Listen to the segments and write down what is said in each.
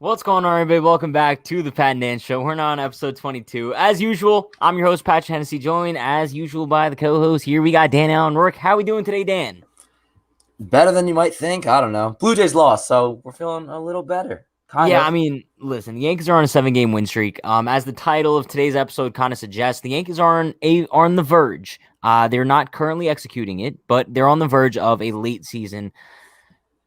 What's going on, everybody? Welcome back to the Pat and Dan Show. We're now on episode 22. As usual, I'm your host, Patrick Hennessy, joined as usual by the co-host. Here we got Dan Allen Rourke. How are we doing today, Dan? Better than you might think. I don't know. Blue Jays lost, so we're feeling a little better. Kind of. I mean, listen, the Yankees are on a 7-game win streak. As the title of today's episode kind of suggests, the Yankees are on the verge. They're not currently executing it, but they're on the verge of a late season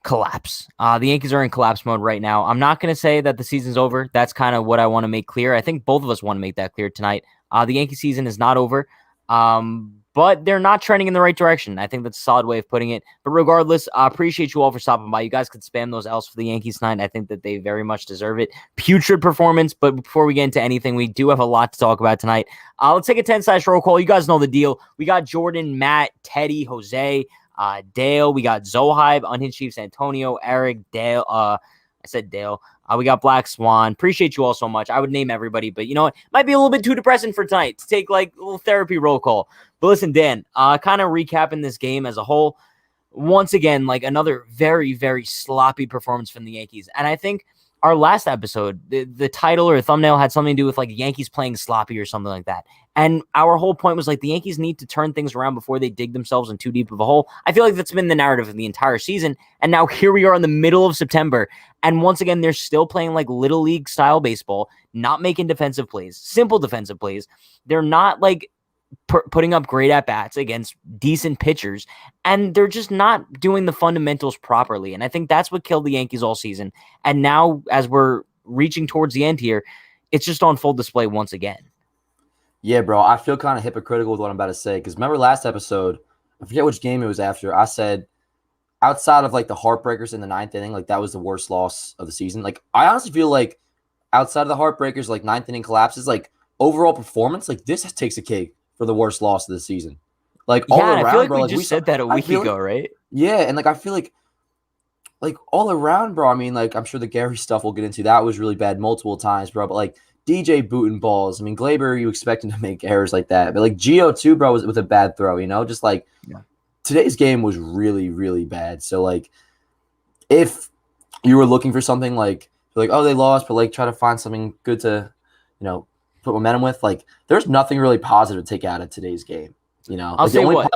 collapse. The Yankees are in collapse mode right now. I'm not going to say that the season's over. That's kind of what I want to make clear. I think both of us want to make that clear tonight. The Yankee season is not over, but they're not trending in the right direction. I think that's a solid way of putting it. But regardless, I appreciate you all for stopping by. You guys could spam those L's for the Yankees tonight. I think that they very much deserve it. Putrid performance, but before we get into anything, we do have a lot to talk about tonight. Let's take a 10-slash roll call. You guys know the deal. We got Jordan, Matt, Teddy, Jose, Dale, we got Zohybe, Unhinged Chiefs, Antonio, Eric, Dale, I said Dale. We got Black Swan. Appreciate you all so much. I would name everybody, but you know what? Might be a little bit too depressing for tonight to take like a little therapy roll call. But listen, Dan, kind of recapping this game as a whole. Once again, like another very, very sloppy performance from the Yankees. And I think our last episode, the title or thumbnail had something to do with like Yankees playing sloppy or something like that. And our whole point was like the Yankees need to turn things around before they dig themselves in too deep of a hole. I feel like that's been the narrative of the entire season. And now here we are in the middle of September. And once again, they're still playing like little league style baseball, not making defensive plays, simple defensive plays. They're not like putting up great at-bats against decent pitchers, and they're just not doing the fundamentals properly. And I think that's what killed the Yankees all season. And now, as we're reaching towards the end here, it's just on full display once again. Yeah, bro, I feel kind of hypocritical with what I'm about to say, because remember last episode, I forget which game it was after, I said outside of like the heartbreakers in the ninth inning, like that was the worst loss of the season. Like I honestly feel like outside of the heartbreakers, like ninth inning collapses, like overall performance, like this takes a cake for the worst loss of the season. Like all around, I feel like bro. we just said that a week ago, right? Yeah, and like I feel like all around, bro. I mean, like I'm sure the Gary stuff we'll get into. That was really bad multiple times, bro. But like DJ booting balls. I mean, Gleyber, you expect him to make errors like that, but like Gio too, bro, was with a bad throw. You know, just like today's game was really, really bad. So like, if you were looking for something like oh they lost, but like try to find something good to, put momentum with. Like, there's nothing really positive to take out of today's game. You know, I'll like say what?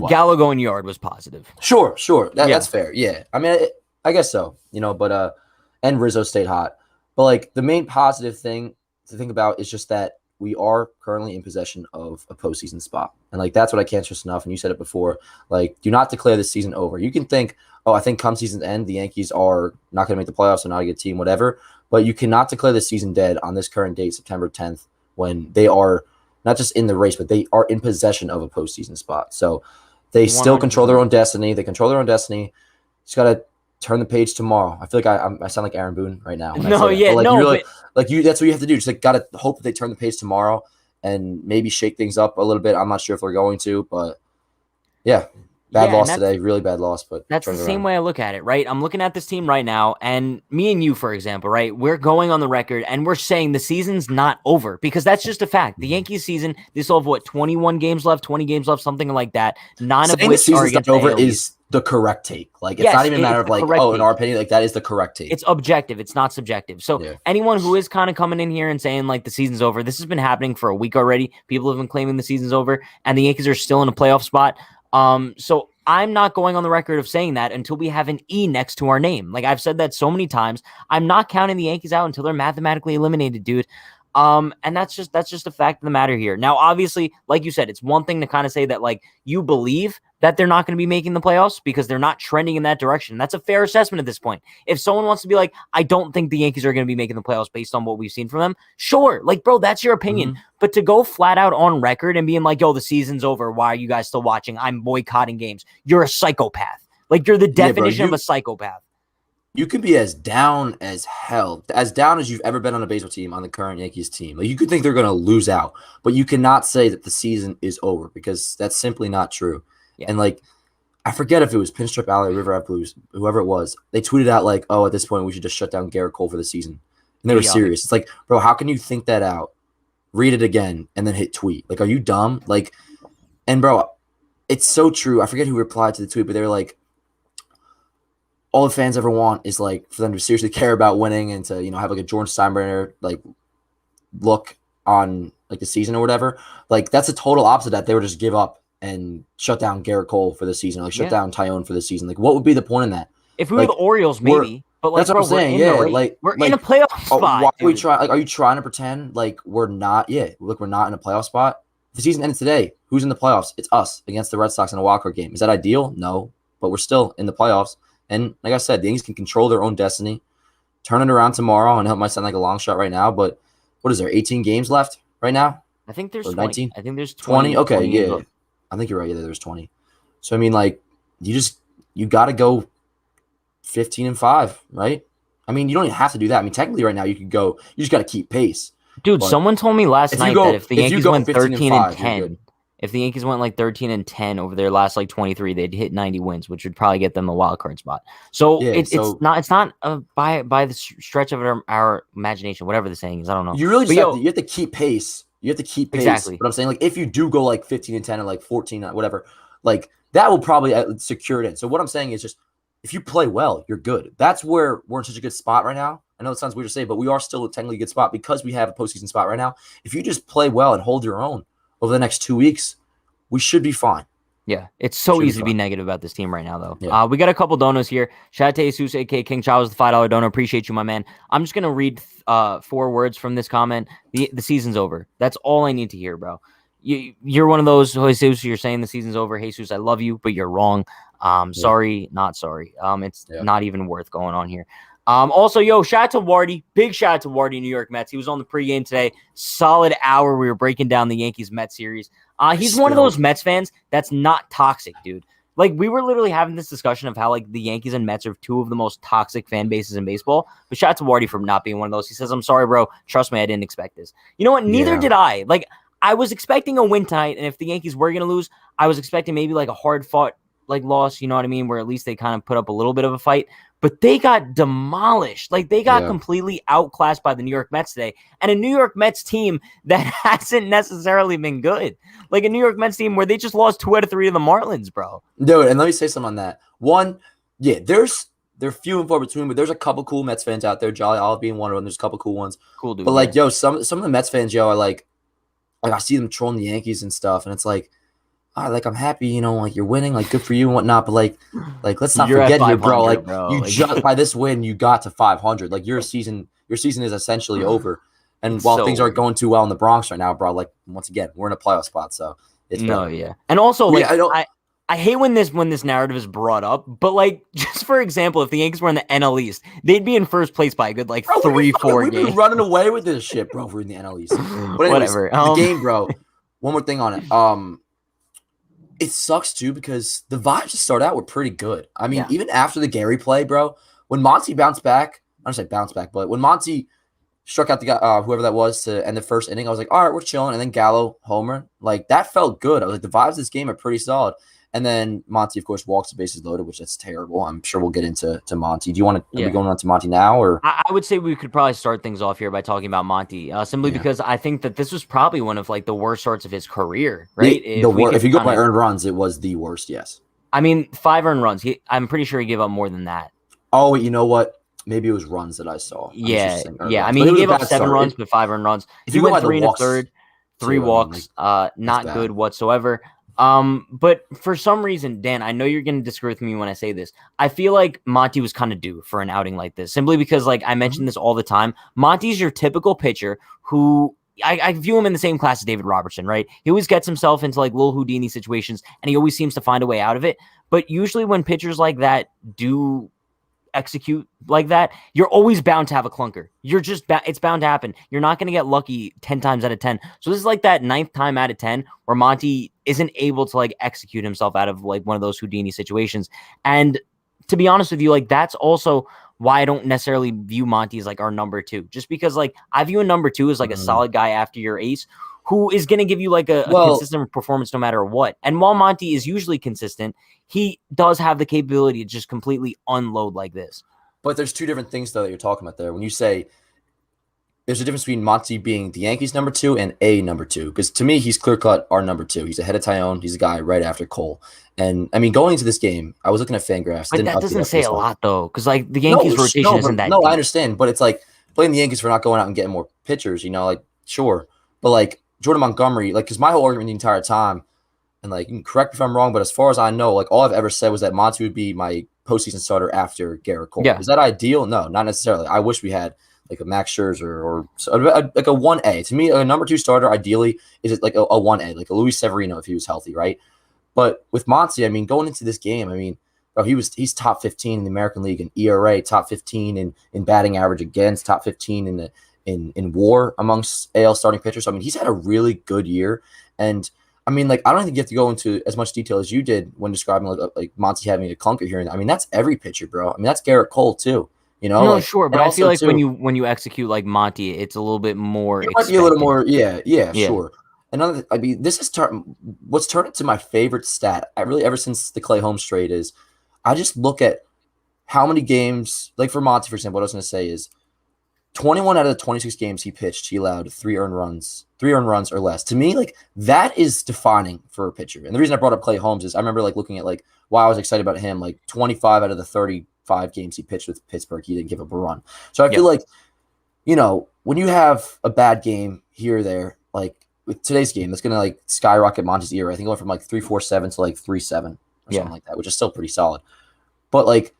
Gallo going yard was positive. Sure. That's fair. Yeah, I mean, I guess so. But and Rizzo stayed hot. But like the main positive thing to think about is just that we are currently in possession of a postseason spot, and like that's what I can't stress enough. And you said it before. Like, do not declare this season over. You can think, oh, I think come season's end, the Yankees are not going to make the playoffs, so not a good team, whatever. But you cannot declare the season dead on this current date, September 10th, when they are not just in the race, but they are in possession of a postseason spot. So they still control their own destiny. They control their own destiny. Just got to turn the page tomorrow. I feel like I sound like Aaron Boone right now. That's what you have to do. Just like got to hope that they turn the page tomorrow and maybe shake things up a little bit. I'm not sure if they're going to, but yeah. Bad loss today, really bad loss, but that's the same way I look at it, right? I'm looking at this team right now, and me and you, for example, right? We're going on the record, and we're saying the season's not over, because that's just a fact. The Yankees season, they still have, 21 games left, 20 games left, something like that. None of which are against over is the correct take. Like, it's not even a matter of like, oh, in our opinion, like that is the correct take. It's objective. It's not subjective. So anyone who is kind of coming in here and saying like the season's over, this has been happening for a week already. People have been claiming the season's over, and the Yankees are still in a playoff spot. So I'm not going on the record of saying that until we have an E next to our name. Like I've said that so many times. I'm not counting the Yankees out until they're mathematically eliminated, dude. And that's just a fact of the matter here. Now, obviously, like you said, it's one thing to kind of say that like you believe that they're not going to be making the playoffs because they're not trending in that direction. That's a fair assessment at this point. If someone wants to be like, I don't think the Yankees are going to be making the playoffs based on what we've seen from them, sure. Like, bro, that's your opinion. Mm-hmm. But to go flat out on record and being like, yo, the season's over, why are you guys still watching? I'm boycotting games. You're a psychopath. Like, you're the definition of a psychopath. You can be as down as hell, as down as you've ever been on a baseball team, on the current Yankees team. Like, you could think they're going to lose out, but you cannot say that the season is over because that's simply not true. Yeah. And, like, I forget if it was Pinstripe Alley, River Ave Blues, whoever it was. They tweeted out, like, oh, at this point, we should just shut down Garrett Cole for the season. And they were serious. It's like, bro, how can you think that out, read it again, and then hit tweet? Like, are you dumb? Like, and, bro, it's so true. I forget who replied to the tweet, but they were like, all the fans ever want is like for them to seriously care about winning and to, have like a Jordan Steinbrenner like look on like the season or whatever. Like that's a total opposite of that. They would just give up and shut down Garrett Cole for the season, like shut down Tyone for the season. Like what would be the point in that? If we were the Orioles, maybe. But like, that's what I'm saying. We're in a playoff spot. Why are we trying? Like, are you trying to pretend like we're not? Yeah, look, we're not in a playoff spot. If the season ended today, who's in the playoffs? It's us against the Red Sox in a wildcard game. Is that ideal? No, but we're still in the playoffs. And like I said, the Yankees can control their own destiny. Turn it around tomorrow, and it might sound like a long shot right now, but what is there? 18 games left right now? I think there's 20. 19. I think there's 20. Okay, 20 yeah. I think you're right. Yeah, there's 20. So I mean, like, you got to go 15-5, right? I mean, you don't even have to do that. I mean, technically, right now you could go. You just got to keep pace. Dude, someone told me last night that if the Yankees went 13-10, if the Yankees went like 13-10 over their last like 23, they'd hit 90 wins, which would probably get them the wild card spot. So it's not by the stretch of our imagination, whatever the saying is. I don't know. You really just you have to keep pace. You have to keep pace. Exactly. But I'm saying, like, if you do go like 15-10 and like 14, whatever, like that will probably secure it in. So what I'm saying is just if you play well, you're good. That's where we're in such a good spot right now. I know it sounds weird to say, but we are still a technically good spot because we have a postseason spot right now. If you just play well and hold your own over the next 2 weeks, we should be fine. Yeah, it's so easy to be negative about this team right now, though. Yeah. We got a couple donos here. Shout out to Jesus, a.k.a. King Charles, the $5 donor. Appreciate you, my man. I'm just going to read 4 words from this comment. The season's over. That's all I need to hear, bro. You're one of those, Jesus, you're saying the season's over. Jesus, I love you, but you're wrong. Sorry, not sorry. It's not even worth going on here. Also, shout out to Wardy. Big shout out to Wardy, New York Mets. He was on the pregame today. Solid hour. We were breaking down the Yankees-Mets series. He's one of those Mets fans that's not toxic, dude. Like, we were literally having this discussion of how, like, the Yankees and Mets are 2 of the most toxic fan bases in baseball. But shout out to Wardy for not being one of those. He says, I'm sorry, bro. Trust me, I didn't expect this. You know what? Neither did I. Like, I was expecting a win tonight, and if the Yankees were going to lose, I was expecting maybe, like, a hard-fought, like, loss, you know what I mean, where at least they kind of put up a little bit of a fight. But they got demolished. Like, they got completely outclassed by the New York Mets today. And a New York Mets team that hasn't necessarily been good. Like a New York Mets team where they just lost 2 out of 3 to the Marlins, bro. Dude, and let me say something on that. One, they're few and far between, but there's a couple cool Mets fans out there. Jolly Olive being one of them. There's a couple cool ones. Cool dude. But, like, some of the Mets fans, are like I see them trolling the Yankees and stuff, and it's like, like, I'm happy, like, you're winning, like, good for you and whatnot, but like let's not forget here, bro. Like, you just by this win, you got to 500. Like, your season is essentially over. And it's while things aren't going too well in the Bronx right now, bro, like, once again, we're in a playoff spot, so it's And also, like, I hate when this narrative is brought up, but, like, just for example, if the Yankees were in the NL East, they'd be in first place by a good, like, 3-4 games. We've been running away with this shit, bro, if we're in the NL East. But anyways, whatever. The game, bro, one more thing on it. It sucks, too, because the vibes to start out were pretty good. I mean, even after the Gary play, bro, when Monty bounced back, I don't say bounced back, but when Monty struck out the guy, whoever that was, to end the first inning, I was like, all right, we're chilling. And then Gallo, homer. Like, that felt good. I was like, the vibes of this game are pretty solid. And then Monty, of course, walks the bases loaded, which that's terrible. I'm sure we'll get into Monty. Do you want to? Are we going on to Monty now, or I would say we could probably start things off here by talking about Monty, simply because I think that this was probably one of like the worst starts of his career, right? If you go by earned runs, it was the worst. Yes. I mean, 5 earned runs. I'm pretty sure he gave up more than that. Oh, you know what? Maybe it was runs that I saw. Yeah. I mean, he gave up 7 runs, but 5 earned runs. If he went 3 1/3, 3 walks, not good whatsoever. But for some reason, Dan, I know you're going to disagree with me when I say this. I feel like Monty was kind of due for an outing like this, simply because, like, I mention this all the time. Monty's your typical pitcher who I view him in the same class as David Robertson, right? He always gets himself into like little Houdini situations and he always seems to find a way out of it. But usually when pitchers like that do execute like that, you're always bound to have a clunker. You're just it's bound to happen. You're not going to get lucky 10 times out of 10. So this is like that 9th time out of 10 where Monty isn't able to like execute himself out of like one of those Houdini situations. And to be honest with you, like that's also why I don't necessarily view Monty as like our number 2, just because like I view a number 2 as like a solid guy after your ace who is going to give you like a consistent performance no matter what. And while Monty is usually consistent, he does have the capability to just completely unload like this. But there's 2 different things, though, that you're talking about there. When you say there's a difference between Monty being the Yankees number 2 and a number 2. Because to me, he's clear cut our number 2. He's ahead of Tyone. He's a guy right after Cole. And I mean, going into this game, I was looking at Fangraphs. But Didn't that update doesn't after say this a one. lot though, because like the Yankees rotation isn't that no, I deep. understand, but it's like blaming the Yankees for not going out and getting more pitchers. Like sure, but like Jordan Montgomery, like because my whole argument the entire time, and like you can correct me if I'm wrong, but as far as I know, like all I've ever said was that Monty would be my postseason starter after Garrett Cole. Yeah. Is that ideal? No, not necessarily. I wish we had like a Max Scherzer or like a 1A. To me, a number 2 starter ideally is like a 1A, like a Luis Severino if he was healthy, right? But with Monty, I mean, going into this game, I mean, bro, he's top 15 in the American League in ERA, top 15 in batting average against, top 15 in WAR amongst AL starting pitchers. So, I mean, he's had a really good year, and I mean, like, I don't think you have to go into as much detail as you did when describing like Monty having a clunker here. I mean, that's every pitcher, bro. I mean, that's Garrett Cole too. No, like, sure, but I feel like when you execute like Monty, it's a little bit more. It might be a little more, yeah, Yeah. sure. Another, I mean, this is what's turned into my favorite stat. I really ever since the Clay Holmes trade is, I just look at how many games, like for Monty, for example. What I was going to say is, 21 out of the 26 games he pitched, he allowed 3 earned runs or less. To me, like that is defining for a pitcher. And the reason I brought up Clay Holmes is I remember like looking at like why I was excited about him. Like 25 out of the 35 games he pitched with Pittsburgh, he didn't give up a run. So I feel like, when you have a bad game here or there, like with today's game, that's going to like skyrocket Monty's ERA. I think it went from like 3.47 to like 3.7 or something like that, which is still pretty solid. But like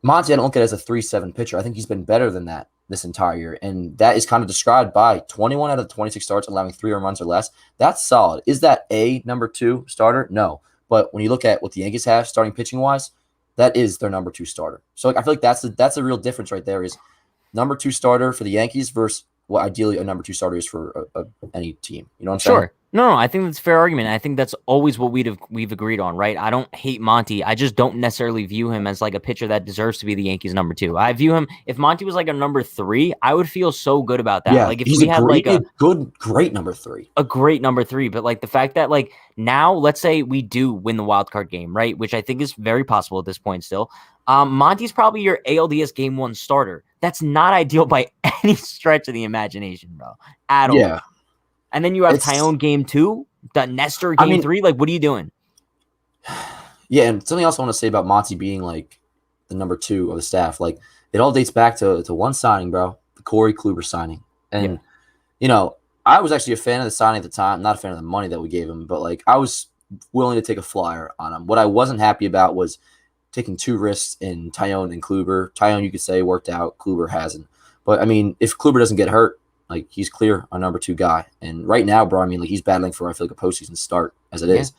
Monty, I don't look at it as a 3.7 pitcher. I think he's been better than that this entire year. And that is kind of described by 21 out of the 26 starts allowing 3 earned runs or less. That's solid. Is that a number 2 starter? No. But when you look at what the Yankees have starting pitching wise, that is their number 2 starter. So like, I feel like that's a real difference right there is number 2 starter for the Yankees versus what ideally a number 2 starter is for any team. You know what I'm saying? Sure. No, I think that's a fair argument. I think that's always what we've agreed on, right? I don't hate Monty. I just don't necessarily view him as like a pitcher that deserves to be the Yankees number 2. I view him, if Monty was like a number 3, I would feel so good about that. Yeah, like if he's we had like a great number 3. A great number 3, but like the fact that like now, let's say we do win the wild card game, right? Which I think is very possible at this point still. Monty's probably your ALDS game 1 starter. That's not ideal by any stretch of the imagination, bro. At all. Yeah. And then you have Tyone game 2, the Nestor game 3. Like, what are you doing? Yeah, and something else I want to say about Monty being like the number 2 of the staff, like it all dates back to one signing, bro, the Corey Kluber signing. And I was actually a fan of the signing at the time, not a fan of the money that we gave him, but like I was willing to take a flyer on him. What I wasn't happy about was taking 2 risks in Tyone and Kluber. Tyone, you could say, worked out. Kluber hasn't. But I mean, if Kluber doesn't get hurt, like he's clear our number 2 guy. And right now, bro, I mean, like he's battling for, I feel like, a postseason start as it is.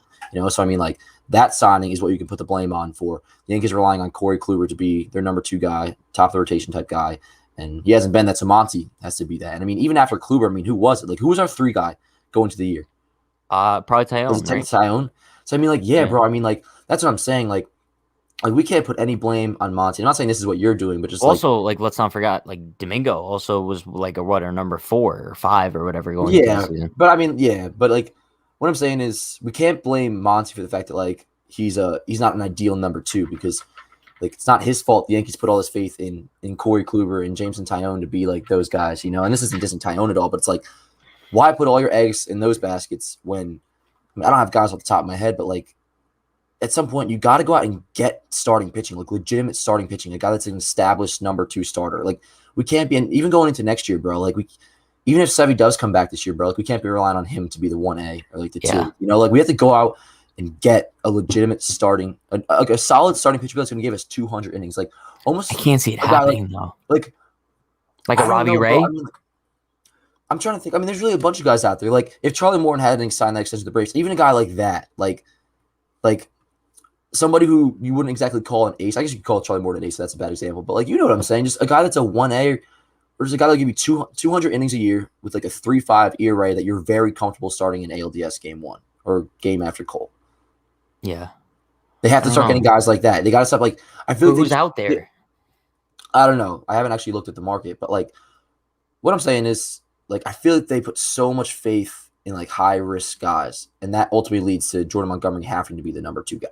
So I mean, like that signing is what you can put the blame on for. The Yankees relying on Corey Kluber to be their number 2 guy, top of the rotation type guy. And he hasn't been that, so Monty has to be that. And I mean, even after Kluber, I mean, who was it? Like, who was our 3 guy going to the year? Probably Tyone. Was it Tyone? So I mean, like, yeah, bro. I mean, like, that's what I'm saying. Like we can't put any blame on Monty. I'm not saying this is what you're doing, but just also like let's not forget, like Domingo also was like a number 4 or 5 or whatever going into the season. But I mean, but like what I'm saying is we can't blame Monty for the fact that like he's not an ideal number 2 because like it's not his fault the Yankees put all this faith in Corey Kluber and Jameson Tyone to be like those guys, and this isn't dissing Tyone at all, but it's like why put all your eggs in those baskets when I don't have guys off the top of my head, but like at some point you got to go out and get starting pitching, like legitimate starting pitching, a guy that's an established number 2 starter. Like we can't be, and even going into next year, bro, like even if Sevy does come back this year, bro, like we can't be relying on him to be the 1A or like the 2, like we have to go out and get a legitimate starting, a solid starting pitcher that's going to give us 200 innings. Like almost, I can't see it happening though. Like a Robbie Ray. I mean, I'm trying to think. I mean, there's really a bunch of guys out there. Like if Charlie Morton hadn't signed that extension to the Braves, even a guy like that, like somebody who you wouldn't exactly call an ace. I guess you could call Charlie Morton an ace. So that's a bad example, but like you know what I'm saying. Just a guy that's a 1A, or just a guy that'll give you 200 innings a year with like a 3.5 ERA that you're very comfortable starting in ALDS game 1 or game after Cole. Yeah, they have to start getting guys like that. They got to stop. Like I feel like who's out there. I don't know. I haven't actually looked at the market, but like what I'm saying is like I feel like they put so much faith in like high risk guys, and that ultimately leads to Jordan Montgomery having to be the number 2 guy.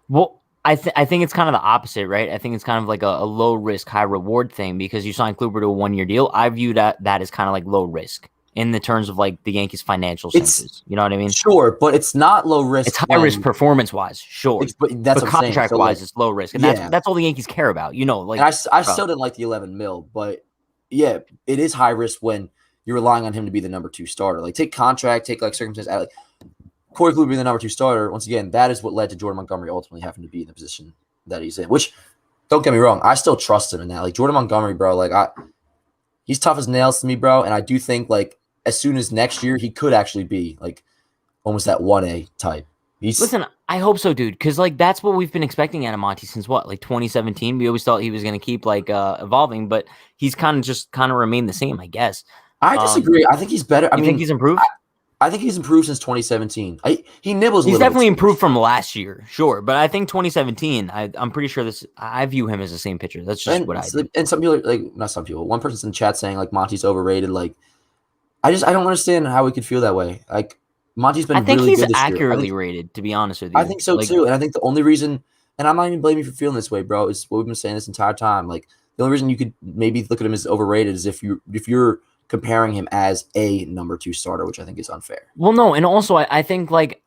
Well, I think it's kind of the opposite, right? I think it's kind of like a low risk, high reward thing because you signed Gleyber to a 1 year deal. I view that as kind of like low risk in the terms of like the Yankees' financial It's senses. You know what I mean? sure, but it's not low risk It's high risk when performance wise, sure, but that's but what I'm saying. contract So like, wise, it's low risk, and yeah, that's all the Yankees care about. You know, and like I bro, still didn't like the 11 mil, but yeah, it is high risk when you're relying on him to be the number 2 starter. Like take contract, take like circumstances. Like Corey Kluber being the number 2 starter. Once again, that is what led to Jordan Montgomery ultimately having to be in the position that he's in. Which, don't get me wrong, I still trust him in that. Like Jordan Montgomery, bro. Like he's tough as nails to me, bro. And I do think like as soon as next year, he could actually be like almost that 1A type. Listen, I hope so, dude, because like that's what we've been expecting out of Monty since what, like 2017. We always thought he was going to keep like evolving, but he's kind of remained the same, I guess. I disagree. I think he's better. I You mean, think he's improved? I think he's improved since 2017. He nibbles a He's little definitely bit. improved from last year, sure, but I think 2017. I'm pretty sure I view him as the same pitcher. That's just what I do. And some people like not some people. One person's in chat saying like Monty's overrated. Like I don't understand how we could feel that way. Like Monty's been I think really he's good this year. accurately rated, to be honest with you. I think so Like, too. And I think the only reason, and I'm not even blaming you for feeling this way, bro, is what we've been saying this entire time. Like the only reason you could maybe look at him as overrated is if you're comparing him as a number 2 starter, which I think is unfair. well, no, and also I think like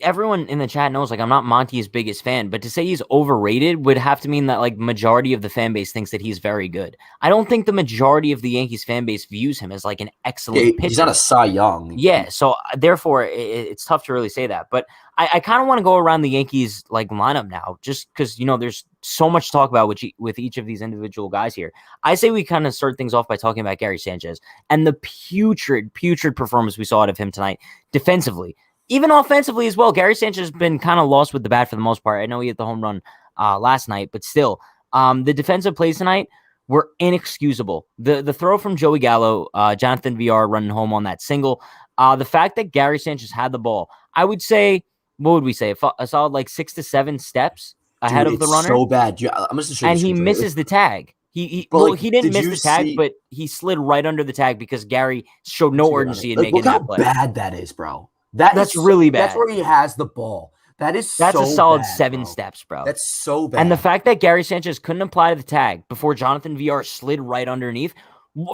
everyone in the chat knows like I'm not Monty's biggest fan, but to say he's overrated would have to mean that like majority of the fan base thinks that he's very good. I don't think the majority of the Yankees fan base views him as like an excellent pitcher. He's not a Cy Young. Yeah, so therefore it's tough to really say that. But I kind of want to go around the Yankees like lineup now, just because there's so much to talk about with each of these individual guys here. I say we kind of start things off by talking about Gary Sanchez and the putrid performance we saw out of him tonight defensively. Even offensively as well, Gary Sanchez has been kind of lost with the bat for the most part. I know he hit the home run last night, but still, the defensive plays tonight were inexcusable. The throw from Joey Gallo, Jonathan VR running home on that single, the fact that Gary Sanchez had the ball, I would say, what would we say? A solid like 6 to 7 steps ahead of the runner. So bad. I'm just and he misses the tag. He didn't miss the tag, but he slid right under the tag because Gary showed no urgency in making that play. Look how bad that is, bro. That's really bad. That's where he has the ball. That's a solid bad, 7 bro. steps, bro. That's so bad. And the fact that Gary Sanchez couldn't apply to the tag before Jonathan VR slid right underneath.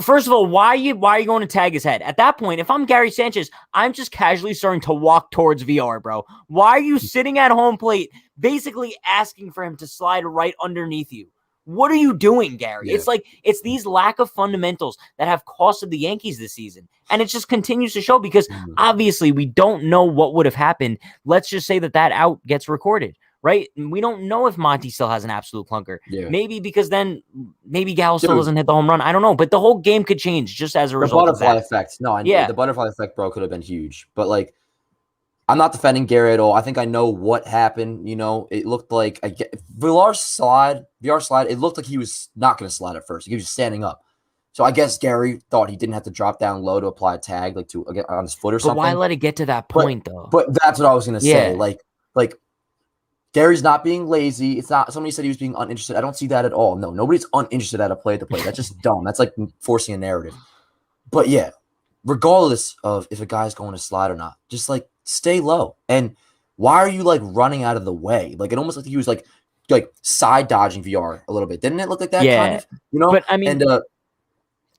First of all, why are you going to tag his head? At that point, if I'm Gary Sanchez, I'm just casually starting to walk towards VR, bro. Why are you sitting at home plate basically asking for him to slide right underneath you? What are you doing, Gary? Yeah. It's these lack of fundamentals that have costed the Yankees this season. And it just continues to show because obviously we don't know what would have happened. Let's just say that out gets recorded, right? We don't know if Monty still has an absolute clunker. Yeah. Maybe because then maybe Gallo still doesn't hit the home run. I don't know. But the whole game could change just as a result of that. The butterfly effect. No, the butterfly effect, bro, could have been huge. But like, I'm not defending Gary at all. I think I know what happened. It looked like VR slide. It looked like he was not going to slide at first. He was just standing up. So I guess Gary thought he didn't have to drop down low to apply a tag, like to get on his foot or something. But why let it get to that point, though? But that's what I was going to say. Like Gary's not being lazy. It's not. Somebody said he was being uninterested. I don't see that at all. No, nobody's uninterested at a play to play. That's just dumb. That's like forcing a narrative. But yeah, regardless of if a guy's going to slide or not, just like stay low. And why are you like running out of the way? Like it almost like he was like side dodging VR a little bit. Didn't it look like that? Yeah. Kind of, But I mean,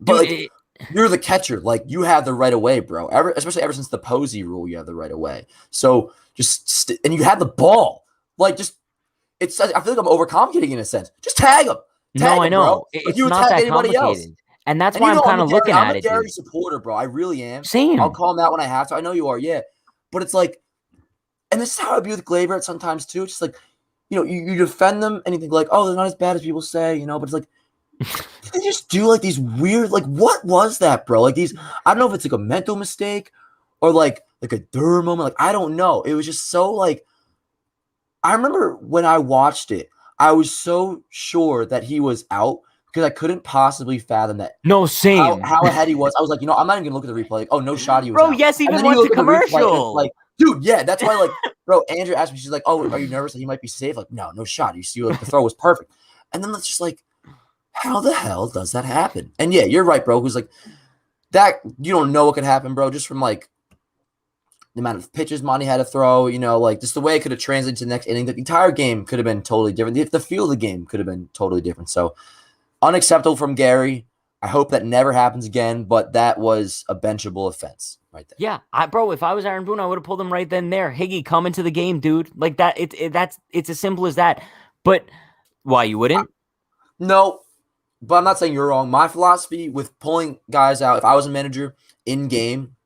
but like you're the catcher. Like you have the right of way, bro. Especially ever since the Posey rule, you have the right of way. So just and you had the ball. Like just I feel like I'm overcomplicating in a sense. Just tag him. I know. Bro. It's not that complicated. Else. And that's why I'm kind of looking at it. I'm a Gary supporter, bro. I really am. Same. I'll call him out when I have to. I know you are, yeah. But it's like, and this is how I be with Gleyber sometimes too. It's just like, you defend them and you think like, oh, they're not as bad as people say, but it's like, they just do like these weird, like, what was that, bro? Like these, I don't know if it's like a mental mistake or like a Dur moment. Like, I don't know. It was just so like, I remember when I watched it, I was so sure that he was out because I couldn't possibly fathom that. No, same. How ahead he was. I was like, I'm not even gonna look at the replay. Like, oh, no shot, he was bro, out. Yes, even went to commercial. Like, dude, yeah, that's why. Like, bro, Andrew asked me, she's like, oh, are you nervous that he might be safe? Like, no shot. You see, like the throw was perfect. And then it's just like, how the hell does that happen? And yeah, you're right, bro. Who's like that? You don't know what could happen, bro. Just from like the amount of pitches Monty had to throw, like just the way it could have translated to the next inning. The entire game could have been totally different. The feel of the game could have been totally different. So unacceptable from Gary. I hope that never happens again, but that was a benchable offense right there. Yeah, bro, if I was Aaron Boone, I would have pulled him right then and there. Higgy, come into the game, dude. Like that, it's as simple as that. But why you wouldn't? No, but I'm not saying you're wrong. My philosophy with pulling guys out, if I was a manager in game,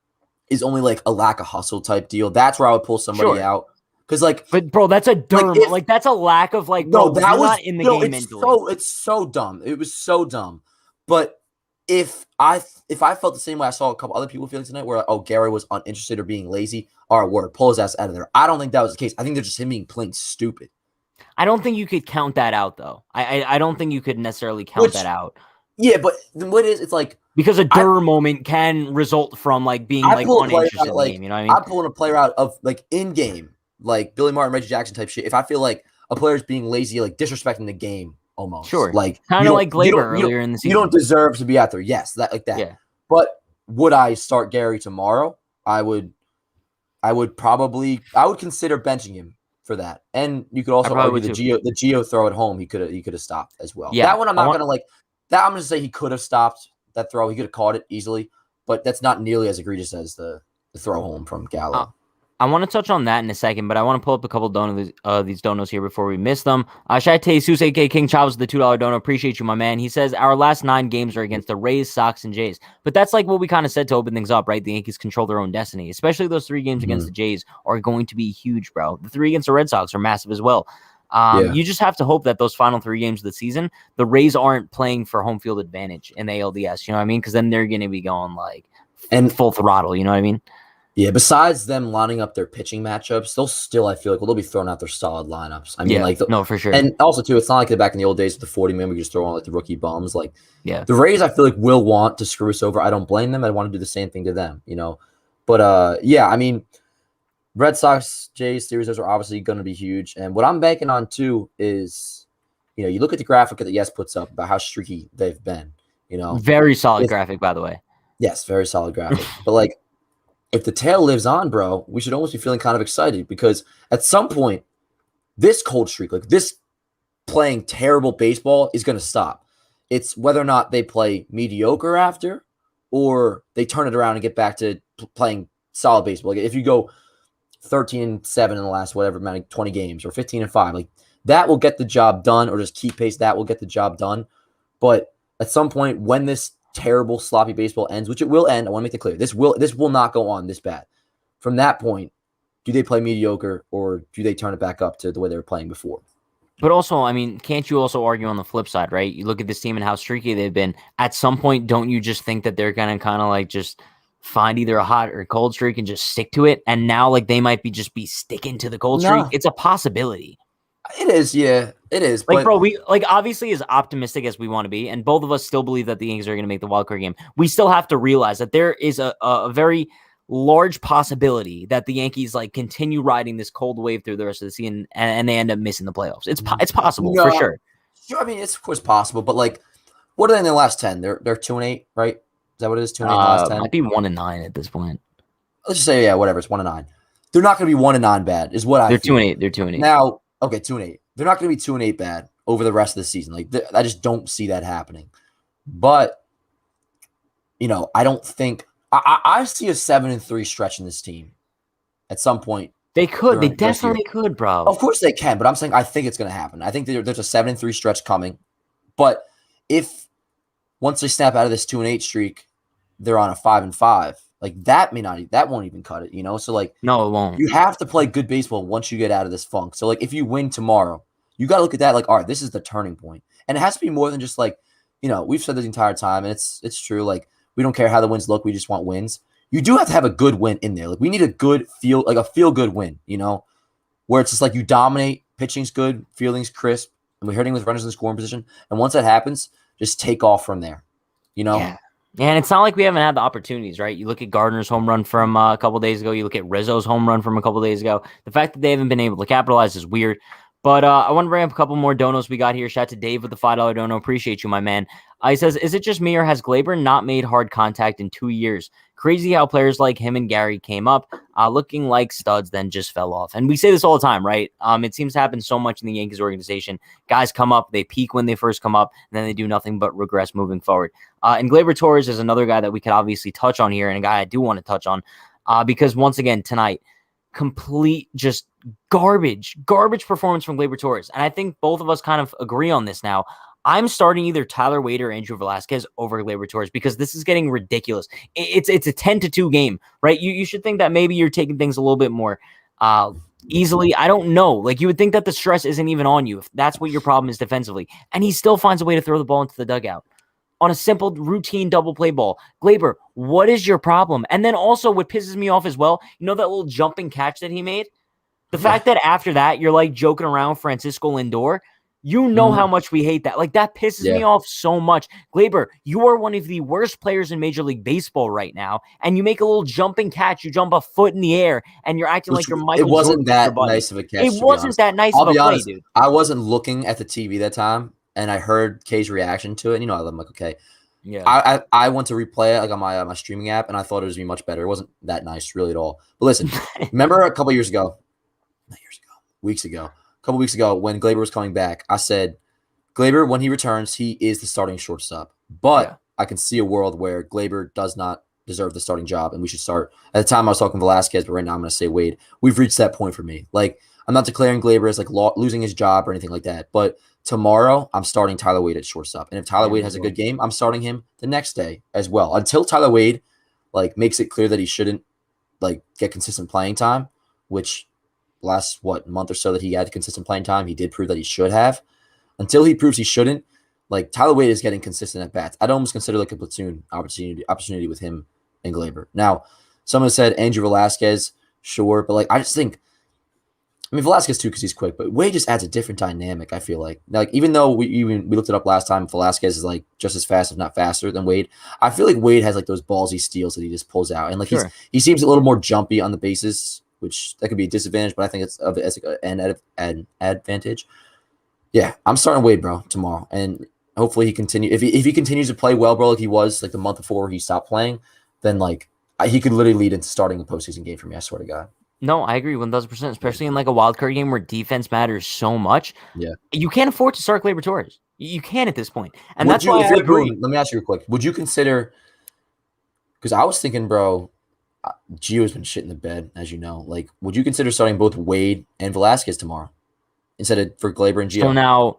is only like a lack of hustle type deal. That's where I would pull somebody out. Because but bro, that's a derm. Like that's a lack of like. Bro, that was not in the game mentally. It's so dumb. It was so dumb. But if I felt the same way I saw a couple other people feeling tonight, where Gary was uninterested or being lazy, all right, word, pull his ass out of there. I don't think that was the case. I think they're just him being plain stupid. I don't think you could count that out though. I don't think you could necessarily count that out. Yeah, but what it is, it's like because a moment can result from like being like uninterested in the game. You know what I mean? I'm pulling a player out of like in game, like Billy Martin, Reggie Jackson type shit. If I feel like a player's being lazy, like disrespecting the game almost. Sure. Like kind of like Gleyber earlier in the season. You don't deserve to be out there. Yes, that like that. Yeah. But would I start Gary tomorrow? I would consider benching him for that. And you could also argue the Geo throw at home he could have stopped as well. Yeah. That one I'm not gonna like that. I'm gonna say he could have stopped that throw. He could have caught it easily, but that's not nearly as egregious as the throw home from Gallo. I want to touch on that in a second, but I want to pull up a couple these donos here before we miss them. Shate Sus, a.k.a. King Chavez, the $2 dono. Appreciate you, my man. He says, our last 9 games are against the Rays, Sox, and Jays. But that's like what we kind of said to open things up, right? The Yankees control their own destiny. Especially those 3 games against the Jays are going to be huge, bro. The 3 against the Red Sox are massive as well. You just have to hope that those final 3 games of the season, the Rays aren't playing for home field advantage in the ALDS, you know what I mean? Because then they're going to be going like full throttle, you know what I mean? Yeah, besides them lining up their pitching matchups, they'll still, I feel like, they'll be throwing out their solid lineups. I mean, no, for sure. And also, too, it's not like back in the old days with the 40-man, we just throw on like the rookie bums. Like, the Rays, I feel like, will want to screw us over. I don't blame them. I want to do the same thing to them, But, I mean, Red Sox, Jays series, those are obviously going to be huge. And what I'm banking on, too, is, you look at the graphic that Yes puts up about how streaky they've been, Very solid graphic, by the way. Yes, very solid graphic. But, like, if the tail lives on, bro, we should almost be feeling kind of excited because at some point, this cold streak, like this playing terrible baseball is going to stop. It's whether or not they play mediocre after or they turn it around and get back to playing solid baseball. Like if you go 13-7 in the last whatever amount of 20 games or 15-5, like that will get the job done, or just keep pace. That will get the job done. But at some point when this terrible sloppy baseball ends, which it will end, I want to make it clear, this will not go on this bad. From that point, do they play mediocre or do they turn it back up to the way they were playing before? But also, I mean, can't you also argue on the flip side, right? You look at this team and how streaky they've been. At some point, don't you just think that they're going to kind of like just find either a hot or cold streak and just stick to it? And now like they might be sticking to the cold streak. It's a possibility. It is, yeah. It is. Like, bro, we like obviously as optimistic as we want to be, and both of us still believe that the Yankees are going to make the wild card game. We still have to realize that there is a very large possibility that the Yankees like continue riding this cold wave through the rest of the season and they end up missing the playoffs. It's possible for sure. I mean, it's of course possible, but like, what are they in the last 10? They're 2-8, right? Is that what it is? 2-8 in the last 10? Might be 1-9 at this point. Let's just say, whatever. It's 1-9. They're not going to be 1-9 bad, is what I They're feel. 2-8. They're 2-8. Now, okay, 2-8. They're not going to be 2-8 bad over the rest of the season. Like, I just don't see that happening. But, I don't think I see a 7-3 stretch in this team at some point. They could. They definitely could, bro. Of course they can, but I'm saying I think it's going to happen. I think there's a 7-3 stretch coming. But if once they snap out of this 2-8 streak, they're on a 5-5. Like that won't even cut it, So like, no, it won't. You have to play good baseball once you get out of this funk. So like, if you win tomorrow, you got to look at that like, all right, this is the turning point, and it has to be more than just like, we've said this the entire time, and it's true. Like, we don't care how the wins look, we just want wins. You do have to have a good win in there. Like, we need a good feel good win, where it's just like you dominate, pitching's good, fielding's crisp, and we're hitting with runners in the scoring position. And once that happens, just take off from there, Yeah. And it's not like we haven't had the opportunities, right? You look at Gardner's home run from a couple days ago. You look at Rizzo's home run from a couple days ago. The fact that they haven't been able to capitalize is weird. But I want to bring up a couple more donos we got here. Shout out to Dave with the $5 dono. Appreciate you, my man. He says, is it just me or has Gleyber not made hard contact in 2 years? Crazy how players like him and Gary came up looking like studs, then just fell off. And we say this all the time, right? It seems to happen so much in the Yankees organization. Guys come up, they peak when they first come up, and then they do nothing but regress moving forward. And Gleyber Torres is another guy that we could obviously touch on here, and a guy I do want to touch on because once again, tonight, complete just garbage performance from Gleyber Torres. And I think both of us kind of agree on this now. I'm starting either Tyler Wade or Andrew Velasquez over Gleyber Torres because this is getting ridiculous. It's a 10-2 game, right? You should think that maybe you're taking things a little bit more easily. I don't know. Like, you would think that the stress isn't even on you if that's what your problem is defensively. And he still finds a way to throw the ball into the dugout on a simple routine double play ball. Gleyber, what is your problem? And then also what pisses me off as well, you know that little jumping catch that he made? The fact that after that, you're like joking around Francisco Lindor, you know how much we hate that. Like, that pisses me off so much. Gleyber, you are one of the worst players in Major League Baseball right now, and you make a little jumping catch. You jump a foot in the air, and you're acting like you're Michael Jordan. It wasn't that nice of a catch. It wasn't that nice of a play, dude. I wasn't looking at the TV that time, and I heard Kay's reaction to it. And, you know, I'm like, okay. Yeah. I went to replay it like on my streaming app, and I thought it was going to be much better. It wasn't that nice really at all. But listen, remember a couple years ago, a couple weeks ago, when Gleyber was coming back, I said, Gleyber, when he returns, he is the starting shortstop. But I can see a world where Gleyber does not deserve the starting job, and we should start. At the time, I was talking Velasquez, but right now I'm going to say Wade. We've reached that point for me. Like, I'm not declaring Gleyber as like losing his job or anything like that. But tomorrow, I'm starting Tyler Wade at shortstop. And if Tyler Wade has a good game, I'm starting him the next day as well. Until Tyler Wade like makes it clear that he shouldn't like get consistent playing time, which last month or so that he had consistent playing time, he did prove that he should have. Until he proves he shouldn't, like Tyler Wade is getting consistent at bats. I'd almost consider like a platoon opportunity with him and Gleyber. Now, someone said Andrew Velasquez, sure, but like I just think, I mean Velasquez too because he's quick, but Wade just adds a different dynamic. I feel like even though we looked it up last time, Velasquez is like just as fast, if not faster, than Wade. I feel like Wade has like those ballsy steals that he just pulls out, and like he seems a little more jumpy on the bases, which that could be a disadvantage, but I think it's like an advantage. Yeah, I'm starting Wade, bro, tomorrow, and hopefully he continue. If he continues to play well, bro, like he was like the month before he stopped playing, then like he could literally lead into starting a postseason game for me. I swear to God. No, I agree 1,000%, especially in like a wild card game where defense matters so much. Yeah, you can't afford to start Gleyber Torres. You can't at this point, and that's why I agree. Let me ask you real quick: would you consider? Because I was thinking, bro, Gio's been shit in the bed, as you know. Like, would you consider starting both Wade and Velasquez tomorrow instead of for Gleyber and Gio? So now,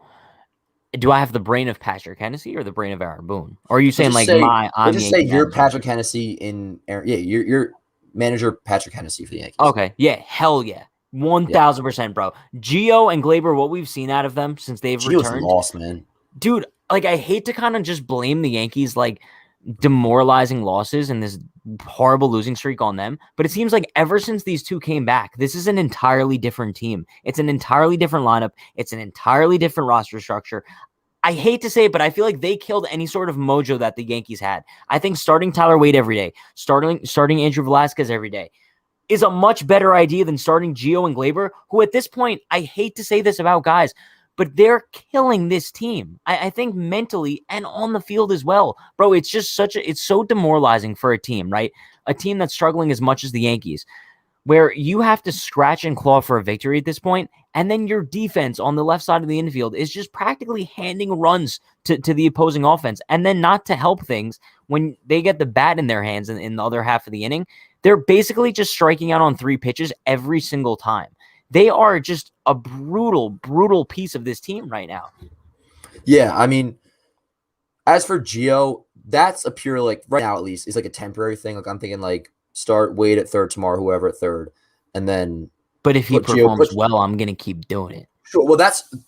do I have the brain of Patrick Hennessy or the brain of Aaron Boone? Or are you saying like I'm just say you're Patrick Hennessy in Aaron? Yeah, you're manager Patrick Hennessy for the Yankees. Okay, yeah, hell yeah, 1,000%, bro. Gio and Gleyber, what we've seen out of them since they've returned, lost, man. Dude, like I hate to kind of just blame the Yankees like demoralizing losses and this horrible losing streak on them, but it seems like ever since these two came back, this is an entirely different team. It's an entirely different lineup. It's an entirely different roster structure. I hate to say it, but I feel like they killed any sort of mojo that the Yankees had. I think starting Tyler Wade every day, starting Andrew Velasquez every day is a much better idea than starting Gio and Gleyber, who at this point, I hate to say this about guys, but they're killing this team. I think mentally and on the field as well. Bro, it's just it's so demoralizing for a team, right? A team that's struggling as much as the Yankees, where you have to scratch and claw for a victory at this point, and then your defense on the left side of the infield is just practically handing runs to the opposing offense. And then not to help things, when they get the bat in their hands in the other half of the inning, they're basically just striking out on 3 pitches every single time. They are just a brutal, brutal piece of this team right now. Yeah, I mean, as for Gio, that's a pure, like, right now at least, it's like a temporary thing. Like, I'm thinking, like, start Wade at third tomorrow, whoever at third, and then. But if he performs well, I'm gonna keep doing it. Sure. Well,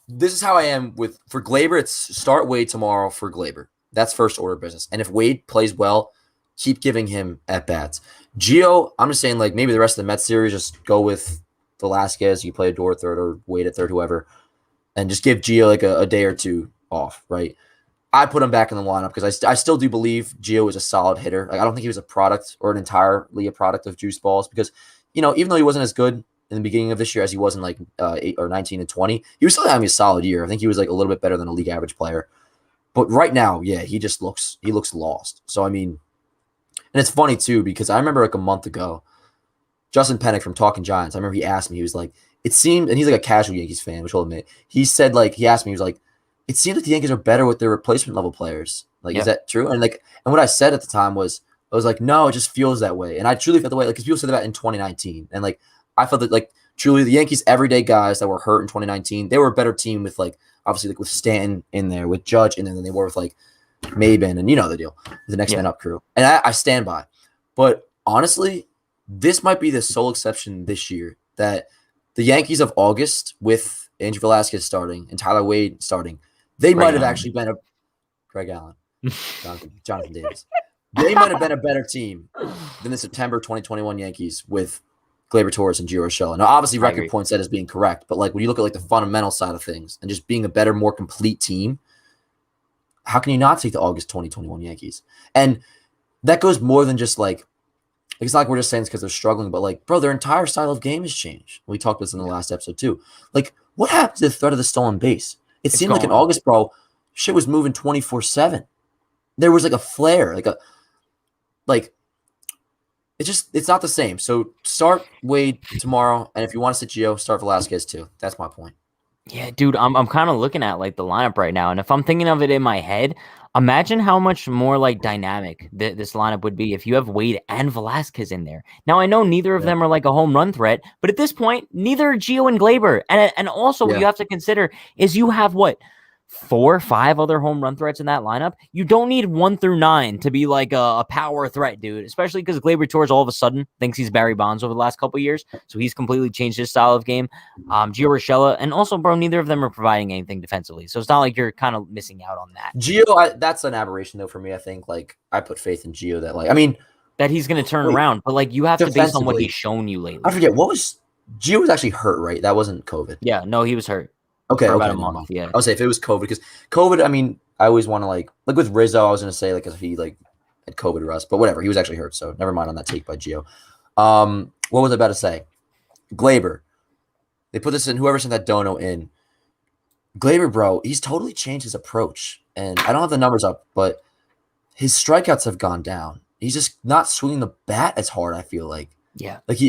this is how I am for Gleyber. It's start Wade tomorrow for Gleyber. That's first order of business. And if Wade plays well, keep giving him at bats. Gio, I'm just saying, like, maybe the rest of the Mets series, just go with Velasquez. You play a door third or Wade at third, whoever, and just give Gio like a day or two off. Right. I put him back in the lineup because I still do believe Gio is a solid hitter. Like, I don't think he was a product or entirely a product of juice balls because, you know, even though he wasn't as good in the beginning of this year as he was in like 8 or 19 and 20. He was still having a solid year. I think he was like a little bit better than a league average player. But right now, yeah, he looks lost. So I mean, and it's funny too because I remember like a month ago, Justin Pennick from Talking Giants. I remember he asked me, he was like, it seemed, and he's like a casual Yankees fan, which I'll admit. He said like he asked me, he was like, it seems like the Yankees are better with their replacement level players. Like, is that true? And what I said at the time was, I was like, no, it just feels that way. And I truly felt the way, like, because people said that in 2019. And like, I felt that like truly the Yankees everyday guys that were hurt in 2019, they were a better team with like, obviously like with Stanton in there, with Judge in there than they were with like Maben and you know the deal, the next man up crew. And I stand by. But honestly, this might be the sole exception this year that the Yankees of August with Andrew Velasquez starting and Tyler Wade starting, they might have actually been Greg Allen, Jonathan Davis. They might have been a better team than the September 2021 Yankees with Gleyber Torres and Gio Urshela. Now, obviously, record points set as being correct, but like when you look at like the fundamental side of things and just being a better, more complete team, how can you not take the August 2021 Yankees? And that goes more than just like it's not like we're just saying it's because they're struggling, but like, bro, their entire style of game has changed. We talked about this in the last episode too. Like, what happened to the threat of the stolen base? It seemed like in August, bro, shit was moving 24/7. There was like a flare, it's not the same. So start Wade tomorrow, and if you want to sit Gio, start Velasquez too. That's my point. Yeah, dude, I'm kind of looking at like the lineup right now, and if I'm thinking of it in my head, imagine how much more like dynamic this lineup would be if you have Wade and Velasquez in there. Now I know neither of them are like a home run threat, but at this point, neither are Gio and Gleyber. And also what you have to consider is you have what? 4 or 5 other home run threats in that lineup. You don't need 1 through 9 to be like a power threat, dude, especially because Gleyber Torres all of a sudden thinks he's Barry Bonds over the last couple of years. So he's completely changed his style of game. Gio Urshela, and also, bro, neither of them are providing anything defensively. So it's not like you're kind of missing out on that. Gio, that's an aberration though for me. I think like I put faith in Gio that he's going to turn around, but like you have to base on what he's shown you lately. I forget Gio was actually hurt, right? That wasn't COVID. Yeah, no, he was hurt. Okay, about a month. Yeah, I would say if it was COVID, because COVID, I mean, I always want to like with Rizzo, I was gonna say like if he like had COVID rust, but whatever, he was actually hurt, so never mind on that take by Gio. What was I about to say? Gleyber, they put this in. Whoever sent that dono in, Gleyber, bro, he's totally changed his approach, and I don't have the numbers up, but his strikeouts have gone down. He's just not swinging the bat as hard. I feel like, like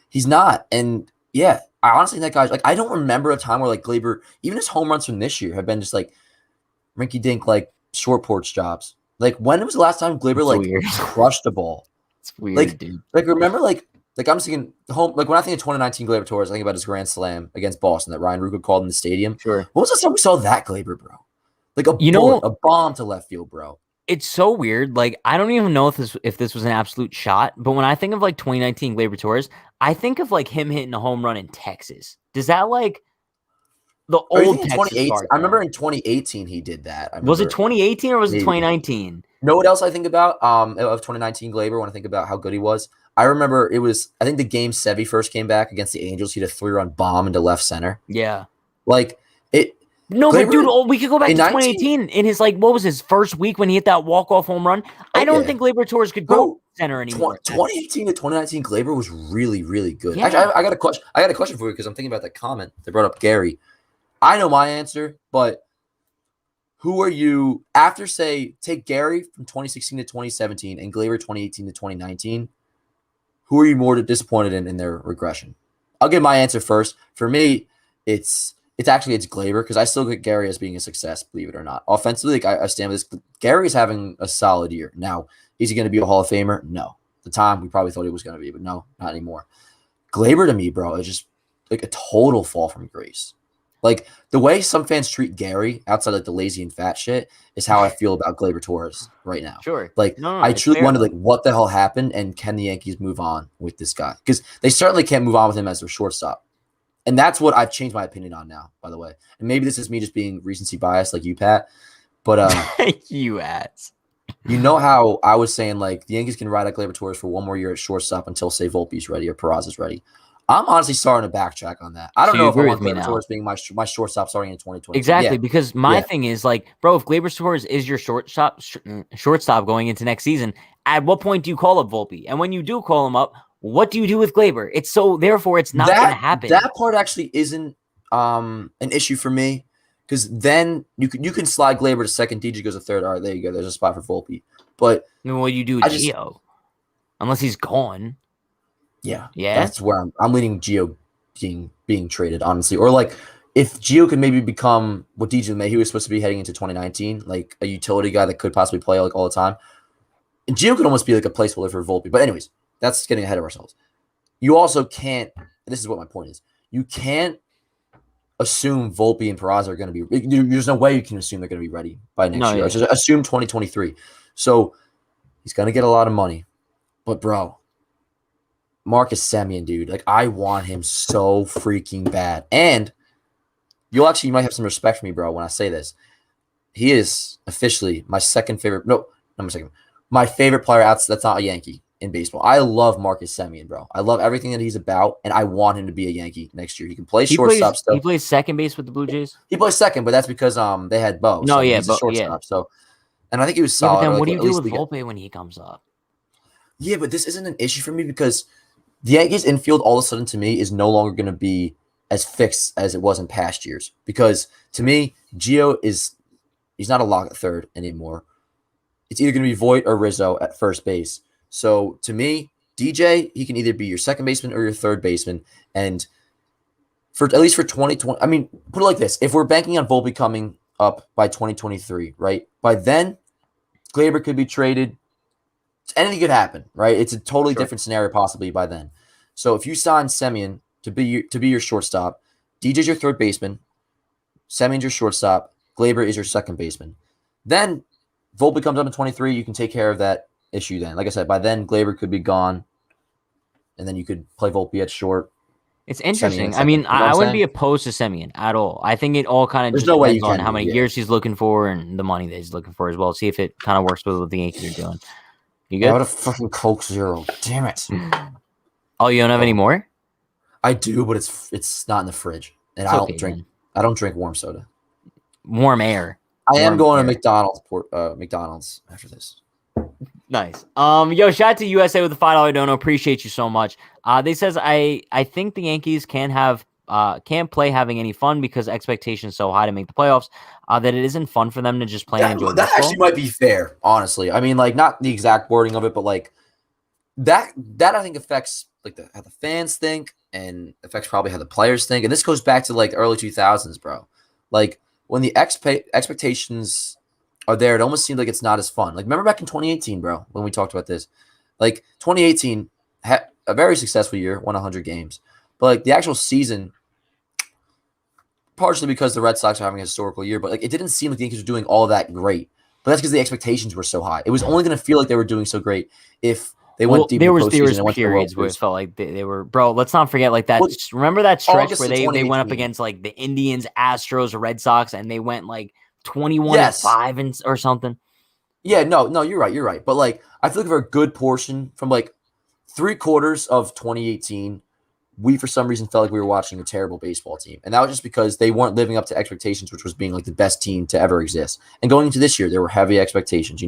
he's not, and yeah. I honestly think that guy's like I don't remember a time where like Gleyber, even his home runs from this year have been just like rinky dink like short porch jobs. Like when was the last time Gleyber crushed the ball? It's weird, like, dude. Like remember like I'm thinking when I think of 2019 Gleyber Torres, I think about his grand slam against Boston that Ryan Ruga called in the stadium. Sure. What was the time we saw that Gleyber, bro? Like a bomb to left field, bro. It's so weird. Like, I don't even know if this was an absolute shot, but when I think of like 2019 Gleyber Torres, I think of like him hitting a home run in Texas. Does that like the old Texas part? I remember in 2018 he did that. Was it 2018 or was it 2019? Know what else I think about of 2019 Gleyber when I think about how good he was? I remember I think the game Sevy first came back against the Angels, he had a 3-run bomb into left center. Yeah. Like it. No, Gleyber, but dude, we could go back to 2018 in his like what was his first week when he hit that walk-off home run. I don't think Gleyber Torres could go center anymore. 2018 to 2019 Gleyber was really, really good. Yeah. Actually, I got a question for you because I'm thinking about that comment they brought up Gary. I know my answer, but who are you after take Gary from 2016 to 2017 and Gleyber 2018 to 2019? Who are you more disappointed in their regression? I'll give my answer first. For me, it's Gleyber because I still get Gary as being a success, believe it or not. Offensively, like I stand with this. Gary's having a solid year. Now, is he going to be a Hall of Famer? No. At the time, we probably thought he was going to be, but no, not anymore. Gleyber to me, bro, is just like a total fall from grace. Like the way some fans treat Gary outside like the lazy and fat shit is how I feel about Gleyber Torres right now. Sure. Like I truly wonder like what the hell happened and can the Yankees move on with this guy? Because they certainly can't move on with him as their shortstop. And that's what I've changed my opinion on now, by the way. And maybe this is me just being recency biased like you, Pat. But you ass. You know how I was saying like the Yankees can ride at Gleyber Torres for one more year at shortstop until say Volpe's ready or Peraza's ready. I'm honestly starting to backtrack on that. I don't know if I want Gleyber Torres being my shortstop starting in 2020. Exactly, because my thing is like, bro, if Gleyber Torres is your shortstop going into next season, at what point do you call up Volpe? And when you do call him up, what do you do with Gleyber? Therefore it's not going to happen. That part actually isn't an issue for me, because then you can slide Gleyber to second, DJ goes to third. All right, there you go. There's a spot for Volpe. But what do you do with Gio? Unless he's gone. Yeah. That's where I'm leaning Gio being traded, honestly. Or like if Gio could maybe become what DJ May, he was supposed to be heading into 2019, like a utility guy that could possibly play like all the time. And Gio could almost be like a placeholder for Volpe. But anyways, that's getting ahead of ourselves. You also can't, and this is what my point is, you can't assume Volpe and Peraza are going to be, there's no way you can assume they're going to be ready by next year. Just assume 2023. So he's going to get a lot of money. But bro, Marcus Semien, dude, like I want him so freaking bad. And you might have some respect for me, bro, when I say this. He is officially my second favorite. No, not my second. My favorite player that's not a Yankee in baseball. I love Marcus Semien, bro. I love everything that he's about, and I want him to be a Yankee next year. He can play shortstop still. He plays second base with the Blue Jays? He plays second, but that's because they had Bo. No, so yeah, he's a shortstop. Yeah. So, and I think he was solid. Yeah, but then what do you do with Volpe when he comes up? Yeah, but this isn't an issue for me because the Yankees infield all of a sudden to me is no longer going to be as fixed as it was in past years. Because to me, Gio he's not a lock at third anymore. It's either going to be Voit or Rizzo at first base. So to me, DJ, he can either be your second baseman or your third baseman. And at least for 2020, I mean, put it like this. If we're banking on Volpe coming up by 2023, right? By then, Gleyber could be traded. Anything could happen, right? It's a totally different scenario possibly by then. So if you sign Semien to be your shortstop, DJ's your third baseman, Semien's your shortstop, Gleyber is your second baseman. Then Volpe comes up in 23, you can take care of that issue then. Like I said, by then Gleyber could be gone, and then you could play Volpe at short. It's interesting. I mean, I wouldn't be opposed to Semien at all. I think it all kind of just depends on how many years he's looking for and the money that he's looking for as well. See if it kind of works with what the Yankees are doing. You good? I would have fucking Coke Zero. Damn it. Oh, you don't have any more? I do, but it's not in the fridge. And I don't drink warm soda. Warm air. I am going to McDonald's after this. Nice. Shout out to USA with the $5 dono. Appreciate you so much. They says I think the Yankees can't play having any fun because expectations so high to make the playoffs that it isn't fun for them to just play and enjoy. That actually might be fair, honestly. I mean, like not the exact wording of it, but like that I think affects like how the fans think and affects probably how the players think. And this goes back to like the early 2000s, bro. Like when the expectations are there, it almost seems like it's not as fun. Like remember back in 2018, bro, when we talked about this. Like 2018 had a very successful year, won 100 games. But like the actual season, partially because the Red Sox are having a historical year, but like it didn't seem like the Yankees were doing all that great. But that's because the expectations were so high. It was only going to feel like they were doing so great if they went deep. There was periods where it felt like they were. Bro, let's not forget like that. Remember that stretch where they went up against like the Indians, Astros, Red Sox, and they went like 21-5 or something. Yeah, no, you're right. But like I feel like for a good portion from like 3/4 of 2018. We, for some reason, felt like we were watching a terrible baseball team. And that was just because they weren't living up to expectations, which was being like the best team to ever exist. And going into this year, there were heavy expectations,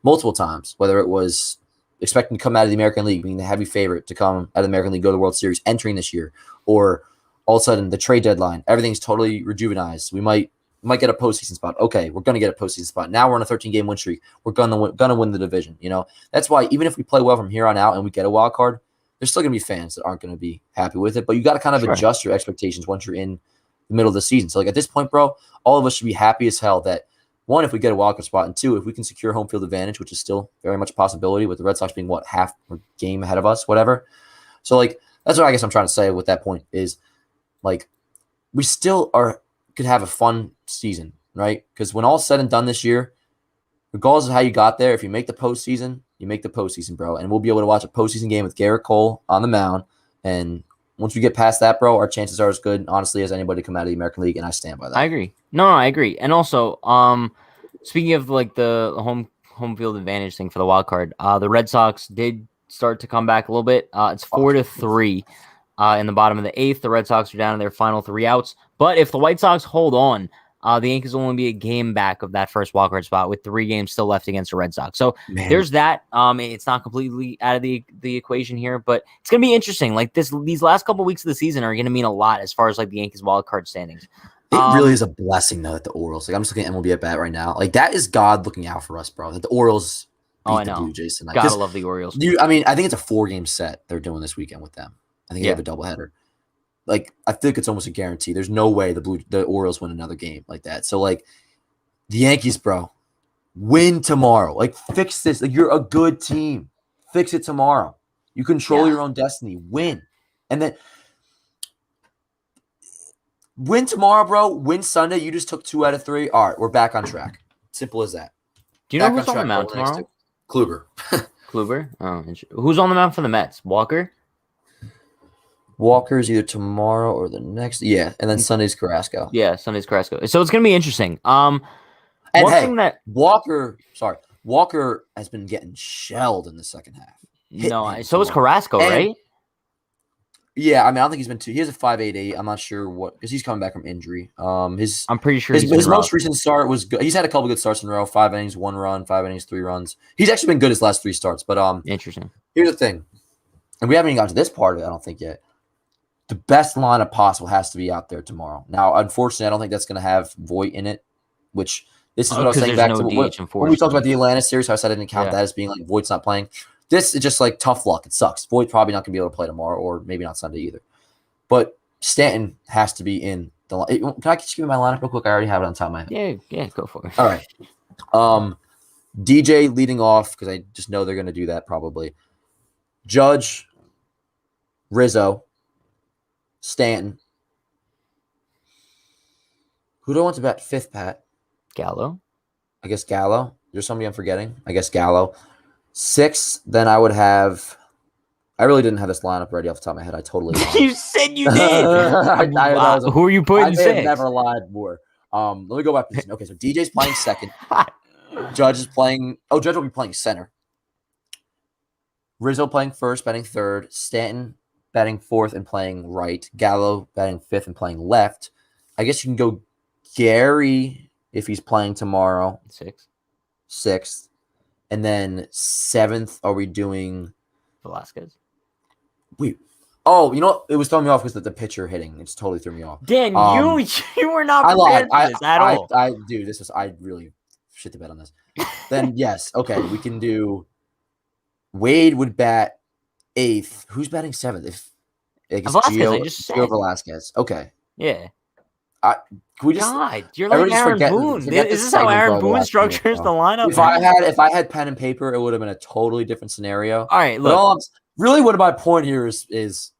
multiple times, whether it was expecting to come out of the American League, being the heavy favorite to come out of the American League, go to the World Series, entering this year, or all of a sudden the trade deadline, everything's totally rejuvenized. We might get a postseason spot. Okay, we're going to get a postseason spot. Now we're on a 13-game win streak. We're going to win the division. That's why even if we play well from here on out and we get a wild card, there's still going to be fans that aren't going to be happy with it, but you got to kind of adjust your expectations once you're in the middle of the season. So like at this point, bro, all of us should be happy as hell that one, if we get a wildcard spot, and two, if we can secure home field advantage, which is still very much a possibility with the Red Sox being half a game ahead of us, whatever. So like, that's what I guess I'm trying to say with that point is like, we still could have a fun season, right? Because when all's said and done this year, regardless of how you got there, if you make the postseason, you make the postseason, bro. And we'll be able to watch a postseason game with Garrett Cole on the mound. And once we get past that, bro, our chances are as good, honestly, as anybody to come out of the American League, and I stand by that. I agree. No, I agree. And also, speaking of like the home field advantage thing for the wild card, the Red Sox did start to come back a little bit. It's 4-3 in the bottom of the 8th. The Red Sox are down to their final 3 outs. But if the White Sox hold on, The Yankees will only be a game back of that first wildcard spot with 3 games still left against the Red Sox. So there's that. It's not completely out of the equation here, but it's gonna be interesting. Like these last couple weeks of the season are gonna mean a lot as far as like the Yankees wildcard standings. It really is a blessing though that the Orioles. Like I'm just looking at MLB at bat right now. Like that is God looking out for us, bro. That the Orioles beat the Blue Jays tonight. Gotta love the Orioles. I mean, I think it's a 4-game set they're doing this weekend with them. I think they have a doubleheader. Like I think it's almost a guarantee. There's no way the Orioles win another game like that. So like the Yankees, bro, win tomorrow. Like fix this. Like you're a good team. Fix it tomorrow. You control your own destiny. Win, and then win tomorrow, bro. Win Sunday. You just took 2 out of 3. All right, we're back on track. Simple as that. Do you know who's on the mound tomorrow? Gleyber. Gleyber. Oh, who's on the mound for the Mets? Walker. Walker's either tomorrow or the next. Yeah, and then Sunday's Carrasco. Yeah, Sunday's Carrasco. So it's gonna be interesting. And Walker has been getting shelled in the second half. So is Carrasco, right? Yeah, I mean, I don't think he's been too. He has a 5.88. I'm not sure what because he's coming back from injury. I'm pretty sure his most recent start was good. He's had a couple good starts in a row. 5 innings, 1 run. 5 innings, 3 runs. He's actually been good his last 3 starts. But interesting. Here's the thing, and we haven't even gotten to this part of it. I don't think yet. The best lineup possible has to be out there tomorrow. Now, unfortunately, I don't think that's going to have Voit in it, which this is what I was saying back to when we talked about the Atlanta series. How I said I didn't count that as being like Voit's not playing. This is just like tough luck. It sucks. Voit's probably not going to be able to play tomorrow or maybe not Sunday either. But Stanton has to be in the line. Can I just give you my lineup real quick? I already have it on top of my head. Yeah, go for it. All right. DJ leading off because I just know they're going to do that probably. Judge, Rizzo, Stanton. Who do I want to bat 5th, Pat? Gallo. I guess Gallo. There's somebody I'm forgetting. I guess Gallo. 6th, then I would have. I really didn't have this lineup ready off the top of my head. I totally lied. You said you did. Who are you putting 6? I've never lied more. Let me go back. Okay, so DJ's playing 2nd. Judge is playing. Oh, Judge will be playing center. Rizzo playing 1st, batting 3rd. Stanton batting 4th and playing right. Gallo batting 5th and playing left. I guess you can go Gary if he's playing tomorrow. 6th. And then 7th, are we doing Velasquez? Wait. Oh, you know what? It was throwing me off because the pitcher hitting. It just totally threw me off. Dan, you were not prepared for this at all. I really shit the bed on this. Then, yes. Okay, we can do Wade would bat 8th. Who's batting 7th? If Gio Velasquez. Okay. Yeah. Can we just? God, you're like Aaron Boone. Is this how Aaron Boone structures the lineup? If I had pen and paper, it would have been a totally different scenario. All right, look. Really, what my point here is,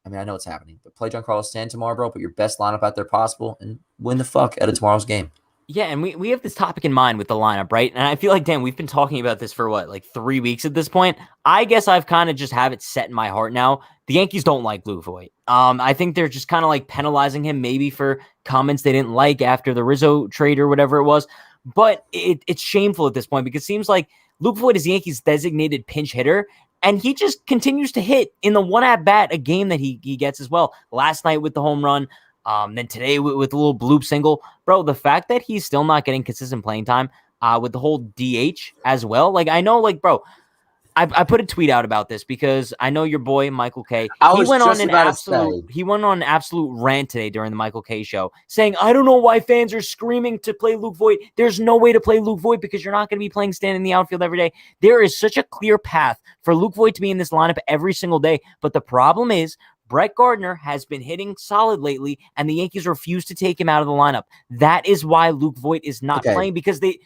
I mean, I know it's happening, but play Giancarlo Stanton tomorrow, bro. Put your best lineup out there possible and win the fuck out of tomorrow's game. Yeah, and we have this topic in mind with the lineup, right? And I feel like, Dan, we've been talking about this for like 3 weeks at this point. I guess I've kind of just have it set in my heart now. The Yankees don't like Lou Voit. I think they're just kind of like penalizing him maybe for comments they didn't like after the Rizzo trade or whatever it was. But it's shameful at this point because it seems like Luke Voit is the Yankees' designated pinch hitter, and he just continues to hit in the one at-bat a game that he gets as well. Last night with the home run, then today with a little bloop single. Bro, the fact that he's still not getting consistent playing time with the whole DH as well. Like, I know, like, bro, I put a tweet out about this because I know your boy, Michael K. He went on an absolute rant today during the Michael K show saying, I don't know why fans are screaming to play Luke Voit. There's no way to play Luke Voit because you're not going to be playing Stanton in the outfield every day. There is such a clear path for Luke Voit to be in this lineup every single day. But the problem is, Brett Gardner has been hitting solid lately, and the Yankees refuse to take him out of the lineup. That is why Luke Voit is not playing because the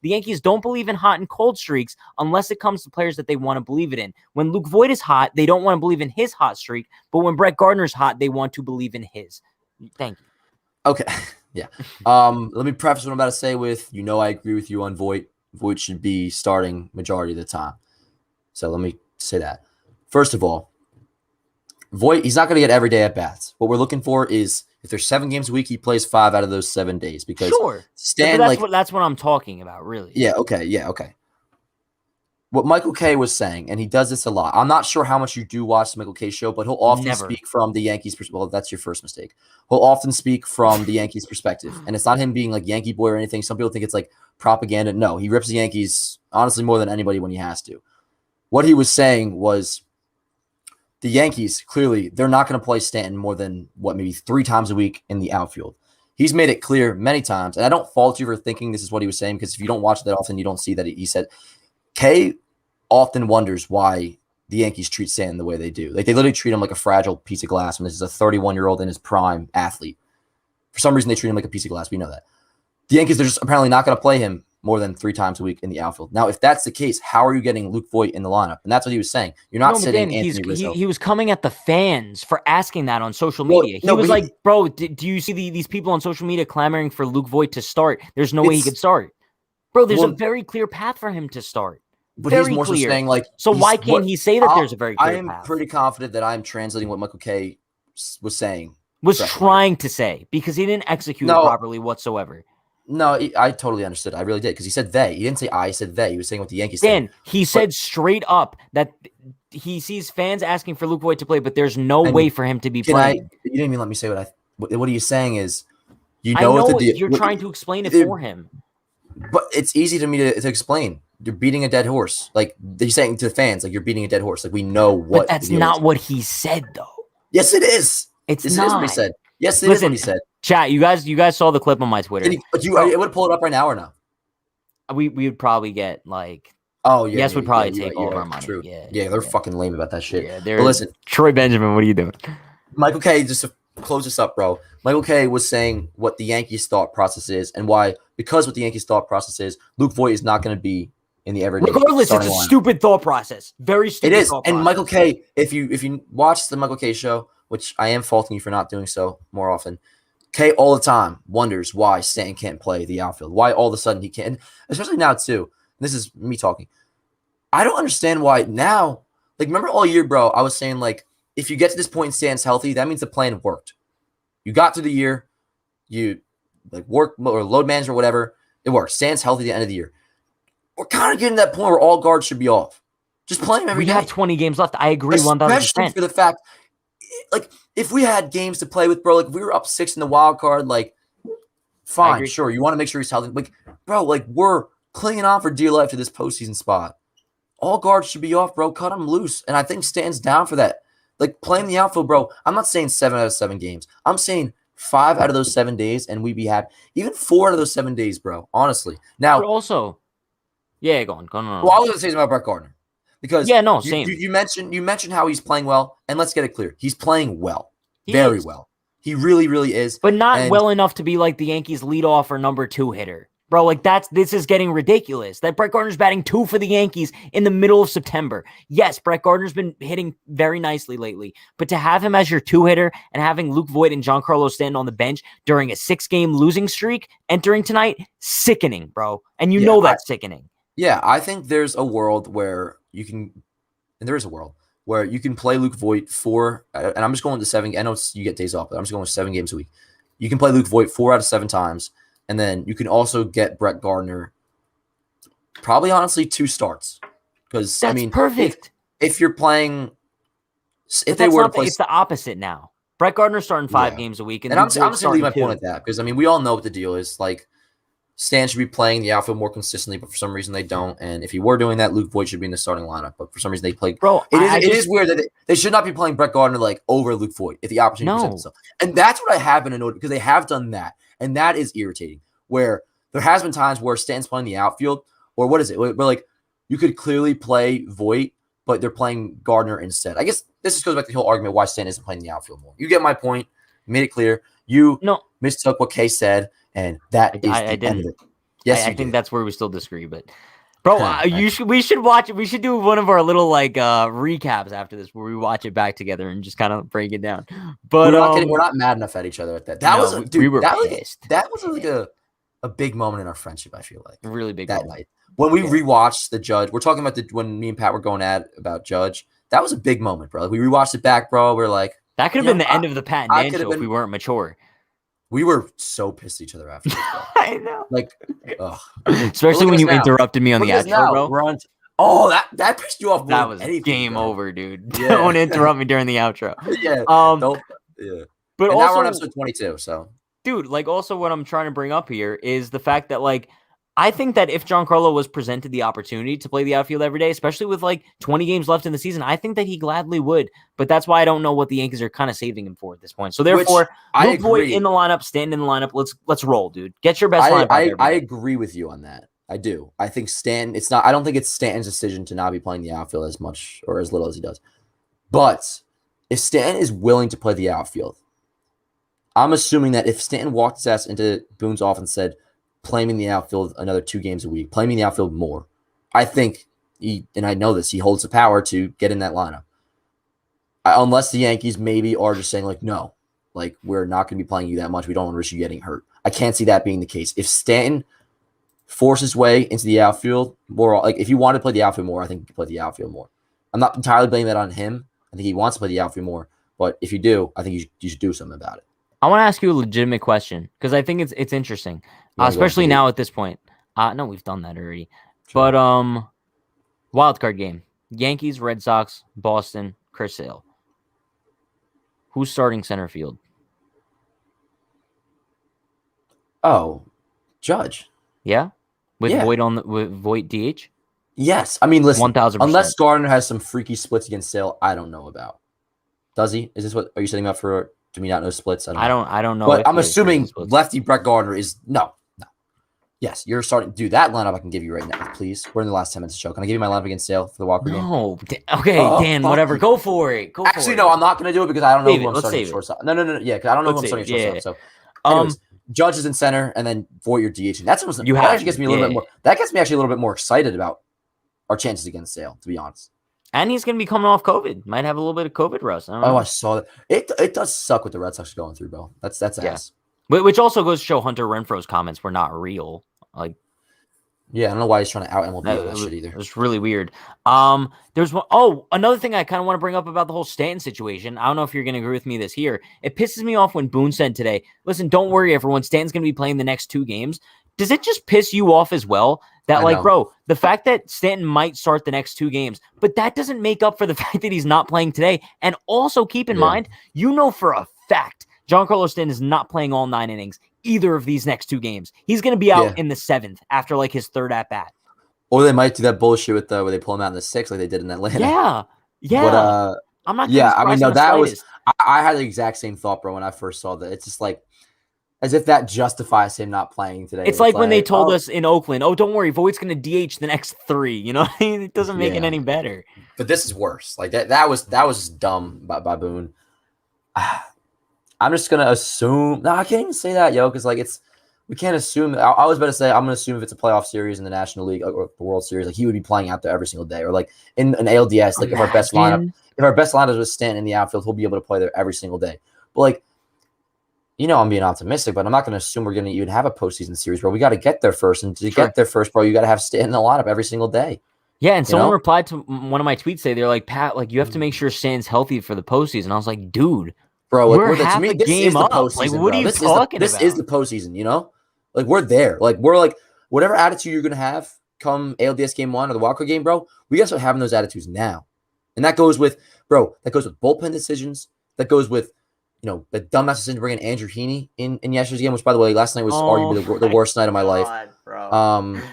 Yankees don't believe in hot and cold streaks unless it comes to players that they want to believe it in. When Luke Voit is hot, they don't want to believe in his hot streak, but when Brett Gardner's hot, they want to believe in his. Thank you. Okay. Yeah. Let me preface what I'm about to say with, I agree with you on Voit. Voit should be starting majority of the time. So let me say that. First of all, Voit, he's not going to get every day at bats. What we're looking for is if there's 7 games a week, he plays 5 out of those 7 days. Because Stan, that's what I'm talking about, really. Yeah. Okay. what Michael Kay was saying, and he does this a lot. I'm not sure how much you do watch the Michael Kay show, but he'll often speak from the Yankees perspective. Well, that's your first mistake. He'll often speak from the Yankees perspective. And it's not him being like Yankee boy or anything. Some people think it's like propaganda. No, he rips the Yankees honestly more than anybody when he has to. What he was saying was the Yankees, clearly, they're not going to play Stanton more than, maybe 3 times a week in the outfield. He's made it clear many times, and I don't fault you for thinking this is what he was saying, because if you don't watch it that often, you don't see that he said. Kay often wonders why the Yankees treat Stanton the way they do. Like, they literally treat him like a fragile piece of glass when this is a 31-year-old in his prime athlete. For some reason, they treat him like a piece of glass. We know that. The Yankees, they're just apparently not going to play him more than 3 times a week in the outfield. Now, if that's the case, how are you getting Luke Voit in the lineup? And that's what he was saying. You're not sitting Anthony Rizzo. He was coming at the fans for asking that on social media. He was like, bro, do you see these people on social media clamoring for Luke Voit to start? There's no way he could start. Bro, there's a very clear path for him to start. But he's more so saying, like, so why can't he say that there's a very clear path? I am pretty confident that I'm translating what Michael Kay was saying. Trying to say, because he didn't execute it properly whatsoever. No, I totally understood. I really did, because he said they. He didn't say I. He said they. He was saying what the Yankees said. He said straight up that he sees fans asking for Luke Voit to play, but there's no way for him to be playing. You didn't even let me say what he's saying is, you're trying to explain it for him. But it's easy to me to explain. You're beating a dead horse. Like, he's saying to the fans, like, you're beating a dead horse. Like, we know what. But that's not what he said, though. Yes, it is. This is what he said. Yes, it is what he said. Chat, you guys saw the clip on my Twitter. But you would pull it up right now or no? We would probably get like. Oh yeah. Yes, would probably take all of our money. True. Yeah, they're fucking lame about that shit. Yeah, but listen, Troy Benjamin, what are you doing? Michael Kay, just to close this up, bro. Michael Kay was saying what the Yankees' thought process is, and why, because what the Yankees' thought process is, Luke Voit is not going to be in the everyday. Regardless, it's a stupid thought process. Very stupid. It is. And Michael Kay, if you watch the Michael Kay show, which I am faulting you for not doing so more often, Kay all the time wonders why Stanton can't play the outfield. Why all of a sudden he can't, and especially now too. This is me talking. I don't understand why now. Like, remember all year, bro, I was saying, like, if you get to this point and Stanton's healthy, that means the plan worked. You got through the year, you like work or load management or whatever, it works. Stanton's healthy at the end of the year. We're kind of getting to that point where all guards should be off. Just play him every day. We have 20 games left. I agree 1,000%. Especially for the fact, like, if we had games to play with, bro, like, if we were up 6 in the wild card, like, fine, sure. You want to make sure he's healthy. Like, bro, like, we're clinging on for dear life to this postseason spot. All guards should be off, bro. Cut them loose. And I think Stanton's down for that. Like, playing the outfield, bro. I'm not saying 7 out of 7 games. I'm saying 5 out of those 7 days, and we'd be happy. Even 4 out of those 7 days, bro. Honestly. Now, but also, yeah, go on. Well, I was going to say about Brett Gardner. Because same. You mentioned how he's playing well, and let's get it clear. He's playing well. Very well. He really, really is. But not well enough to be like the Yankees leadoff or number 2 hitter. Bro, like, this is getting ridiculous. That Brett Gardner's batting 2 for the Yankees in the middle of September. Yes, Brett Gardner's been hitting very nicely lately, but to have him as your 2 hitter and having Luke Voit and Giancarlo Stanton on the bench during a 6-game losing streak entering tonight, sickening, bro. And you know that's sickening. Yeah, I think there's a world where you can, and there is a world where you can play Luke Voit and I'm just going to 7. I know you get days off, but I'm just going with 7 games a week. You can play Luke Voit 4 out of 7 times. And then you can also get Brett Gardner probably, honestly, 2 starts. Because, I mean, perfect. If you're playing, it's the opposite now. Brett Gardner's starting 5 games a week. And I'm just going to leave my point at that. Because, I mean, we all know what the deal is. Like, Stan should be playing the outfield more consistently, but for some reason they don't. And if he were doing that, Luke Voit should be in the starting lineup. But for some reason they play. Bro, it is weird that they should not be playing Brett Gardner, like, over Luke Voit if the opportunity presents itself. And that's what I have been annoyed, because they have done that. And that is irritating, where there has been times where Stanton's playing the outfield, or what is it? Where, like, you could clearly play Voit, but they're playing Gardner instead. I guess this just goes back to the whole argument why Stanton isn't playing the outfield more. You get my point. Made it clear. You mistook what Kay said, and that is the end of it. Yes, I think that's where we still disagree, but bro, we should watch it. We should do one of our little like recaps after this, where we watch it back together and just kind of break it down. But we're not mad enough at each other at that. We were pissed. That was like a big moment in our friendship. I feel like a really big that night when we rewatched the Judge. We're talking about when me and Pat were going about Judge. That was a big moment, bro. Like, we rewatched it back, bro. We're like, that could have been the end of the Pat and Dan show if we weren't mature. We were so pissed at each other after this, bro. I know. Like, especially when you interrupted me on the outro, bro. We're on. Oh, that pissed you off more That than was anything, game bro. over, dude. Yeah. Don't interrupt me during the outro. Yeah. Um, Yeah. but And now we're on also, episode 22, so. dude, like also what I'm trying to bring up here is the fact that like I think that if Giancarlo was presented the opportunity to play the outfield every day, especially with like 20 games left in the season, I think that he gladly would. But that's why I don't know what the Yankees are kind of saving him for at this point. So therefore, I Luke Voit agree. in the lineup, Stanton in the lineup. Let's roll, dude. Get your best lineup out every I day. agree with you on that. I do. I think Stanton, I don't think it's Stanton's decision to not be playing the outfield as much or as little as he does. But if Stanton is willing to play the outfield, I'm assuming that if Stanton walked his ass into Boone's office and said, play me in the outfield another 2 games a week, play me in the outfield more, I think and I know this, he holds the power to get in that lineup. Unless the Yankees maybe are just saying, like, no, like, we're not going to be playing you that much. We don't want to risk you getting hurt. I can't see that being the case. If Stanton forces his way into the outfield more, like, if you want to play the outfield more, I think you can play the outfield more. I'm not entirely blaming that on him. I think he wants to play the outfield more. But if you do, I think you should do something about it. I want to ask you a legitimate question because I think it's interesting, especially now at this point. No, we've done that already. Sure. But wild card game: Yankees, Red Sox, Boston, Chris Sale. Who's starting center field? Oh, Judge. Yeah, with Voit DH. Yes, I mean, listen, 1,000%. Unless Gardner has some freaky splits against Sale, I don't know about. Does he? Is this what are you setting up for? Do we not know splits? I don't know. But I'm assuming lefty Brett Gardner is no. Yes, you're starting to do that lineup. I can give you right now, please. We're in the last 10 minutes of the show. Can I give you my lineup against Sale for the Walker game? No. Okay, Dan. Whatever. Go for it. Actually, no, I'm not going to do it because I don't know who I'm starting at shortstop. No. Yeah, because I don't know who I'm starting at shortstop. So, anyways, Judge is in center, and then Voit your DH. That actually gets me a little bit more. That gets me actually a little bit more excited about our chances against Sale, to be honest. And he's going to be coming off COVID. Might have a little bit of COVID rust. I saw that. It does suck what the Red Sox are going through, bro. That's ass. Which also goes to show Hunter Renfro's comments were not real. Like, yeah, I don't know why he's trying to out MLB that shit either. It was really weird. There's one. Oh, another thing I kind of want to bring up about the whole Stanton situation. I don't know if you're going to agree with me this here. It pisses me off when Boone said today, listen, don't worry, everyone. Stanton's going to be playing the next 2 games. Does it just piss you off as well? That, like, bro, the fact that Stanton might start the next 2 games, but that doesn't make up for the fact that he's not playing today. And also keep in mind, you know for a fact, Giancarlo Stanton is not playing all 9 innings either of these next 2 games. He's going to be out in the 7th after, like, his 3rd at-bat. Or they might do that bullshit with where they pull him out in the 6th like they did in Atlanta. Yeah. But, I'm not. Yeah, I mean, no, that was. I had the exact same thought, bro, when I first saw that. It's just like, as if that justifies him not playing today. It's like when they told us in Oakland, oh, don't worry, Voigt's going to DH the next 3. You know, it doesn't make it any better. But this is worse. Like that was dumb by Boone. I'm just gonna assume. No, I can't even say that, yo, because like we can't assume. I was about to say I'm gonna assume if it's a playoff series in the National League or the World Series, like he would be playing out there every single day, or like in an ALDS, like if our best lineup was Stanton in the outfield, he'll be able to play there every single day. But like, you know, I'm being optimistic, but I'm not gonna assume we're gonna even have a postseason series, bro. We got to get there first, and to get there first, bro, you got to have Stanton in the lineup every single day. Yeah, and someone replied to one of my tweets today. They're like, Pat, like you have to make sure Stanton's healthy for the postseason. I was like, dude. Bro, like, we're half a game up. Like, what are you talking about? This is the postseason, you know? Like, we're there. Like, we're like, whatever attitude you're going to have come ALDS game 1 or the Walker game, bro, we got to start having those attitudes now. And that goes with, bullpen decisions. That goes with, the dumbass decision to bring in Andrew Heaney in yesterday's game, which, by the way, last night was arguably the worst night of my life. Bro.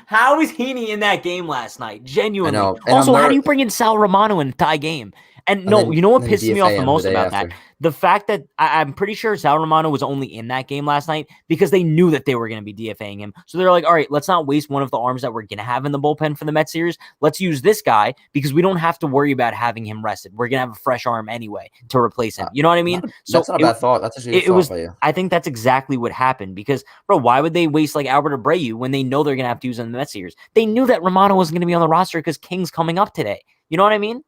How was Heaney in that game last night? Genuinely. I know. Also, how do you bring in Sal Romano in a tie game? And you know what pisses me off the most about that? The fact that I'm pretty sure Sal Romano was only in that game last night because they knew that they were going to be DFAing him. So they're like, all right, let's not waste one of the arms that we're going to have in the bullpen for the Mets series. Let's use this guy because we don't have to worry about having him rested. We're going to have a fresh arm anyway to replace him. You know what I mean? That's not a bad thought. That's actually a thought by you. I think that's exactly what happened because, bro, why would they waste like Albert Abreu when they know they're going to have to use him in the Mets series? They knew that Romano wasn't going to be on the roster because King's coming up today. You know what I mean?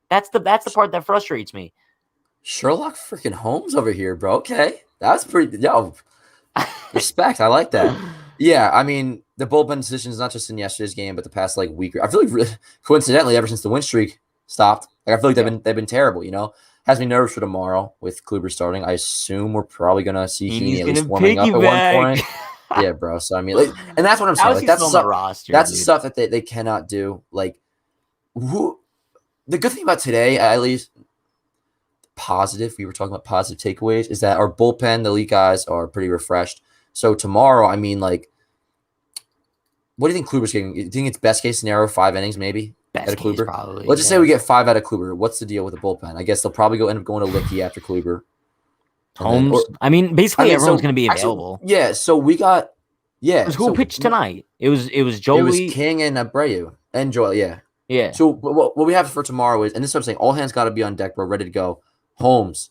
That's the part that frustrates me. Sherlock freaking Holmes over here, bro. Okay. That's pretty respect. I like that. Yeah, I mean, the bullpen decisions not just in yesterday's game, but the past like week. I feel like really, coincidentally, ever since the win streak stopped, like I feel like they've been terrible, you know? Has me nervous for tomorrow with Gleyber starting. I assume we're probably gonna see Heaney at least warming up at one point. Yeah, bro. So I mean, and that's what I'm saying. Like, that's the stuff that they cannot do. Like, The good thing about today, at least positive, we were talking about positive takeaways, is that our bullpen, the elite guys, are pretty refreshed. So tomorrow, I mean, like, what do you think Kluber's getting? You think it's best case scenario, 5 innings maybe? Best out of case, Kluber? probably. Let's just say we get 5 out of Kluber. What's the deal with the bullpen? I guess they'll probably end up going to Licky after Kluber. Holmes. Basically, everyone's going to be actually, available. Yeah, so we got Who pitched tonight? It was Joey. It was King and Abreu and Joel. Yeah. Yeah. So what we have for tomorrow is, and this is what I'm saying, all hands got to be on deck, bro, ready to go. Holmes,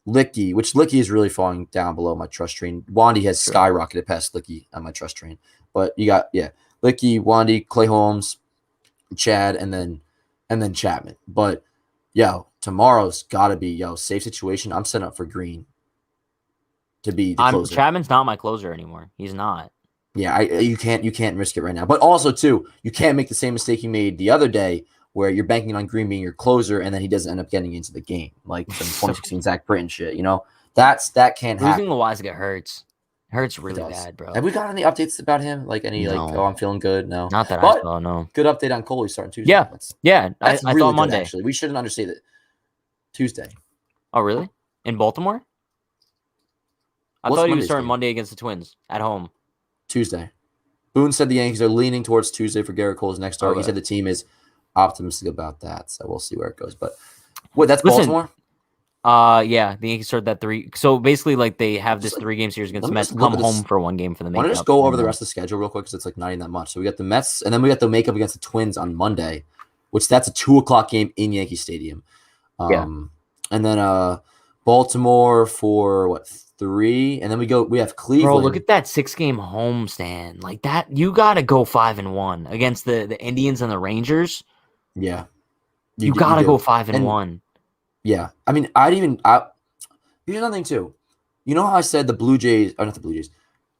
Licky, which Licky is really falling down below my trust train. Wandy has skyrocketed past Licky on my trust train, but you got Licky, Wandy, Clay Holmes, Chad, and then Chapman. But tomorrow's got to be safe situation. I'm setting up for Green to be the closer. Chapman's not my closer anymore. He's not. Yeah, you can't risk it right now. But also too, you can't make the same mistake you made the other day where you're banking on Green being your closer and then he doesn't end up getting into the game like some 2016 Zach Britton shit. That can't happen. Losing Loaiza hurts. Hurts really bad, bro. Have we got any updates about him? Like any I'm feeling good? No, not that I saw. No, good update on Cole. He's starting Tuesday. Yeah. That's I really thought good, Monday. Actually, we shouldn't understate it. Tuesday. Oh really? In Baltimore? I thought he was starting Monday against the Twins at home. Tuesday. Boone said the Yankees are leaning towards Tuesday for Garrett Cole's next start. He said the team is optimistic about that, so we'll see where it goes. But that's Baltimore? Yeah, the Yankees started that 3. So basically, like they have this 3-game series against the Mets. Come home for 1 game for the makeup. Want to just go over the rest of the schedule real quick because it's like not even that much. So we got the Mets, and then we got the makeup against the Twins on Monday, which that's a 2:00 game in Yankee Stadium. And then Baltimore for 3, and then we have Cleveland. Bro, look at that 6-game homestand. Like that, you gotta go 5-1 against the Indians and the Rangers. Yeah, you gotta go 5-1. Yeah, I mean, here's another thing too. You know how I said the Blue Jays, or not the Blue Jays,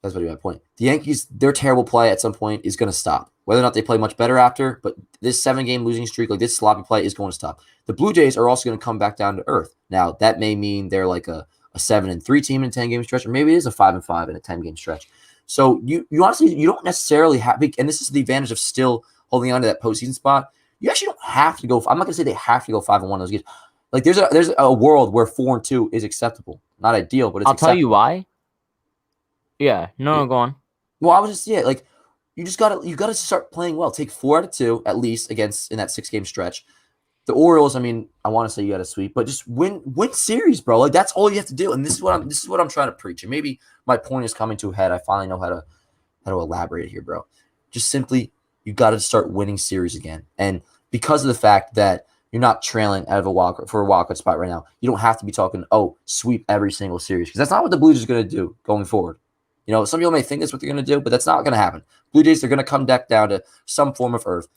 that's what my point. The Yankees, their terrible play at some point is going to stop. Whether or not they play much better after, but this 7-game losing streak, like this sloppy play, is going to stop. The Blue Jays are also going to come back down to earth. Now, that may mean they're like a 7-3 team in a 10-game stretch, or maybe it is a 5-5 in a 10-game stretch. So you honestly, you don't necessarily have, and this is the advantage of still holding on to that postseason spot. You actually don't have to go. I'm not going to say they have to go 5-1 those games. Like there's a world where 4-2 is acceptable. Not ideal, but it's acceptable. I'll tell you why. Yeah, no, go on. Well, I was just like you gotta start playing well. Take 4 out of 2 at least against in that 6-game stretch. The Orioles, I mean, I want to say you got to sweep, but just win series, bro. Like that's all you have to do. And this is what I'm trying to preach. And maybe my point is coming to a head. I finally know how to elaborate here, bro. Just simply you got to start winning series again. And because of the fact that you're not trailing out of a wildcard spot right now, you don't have to be talking, sweep every single series. Because that's not what the Blue Jays are going to do going forward. Some people may think that's what they're going to do, but that's not going to happen. Blue Jays are going to come back down to some form of earth.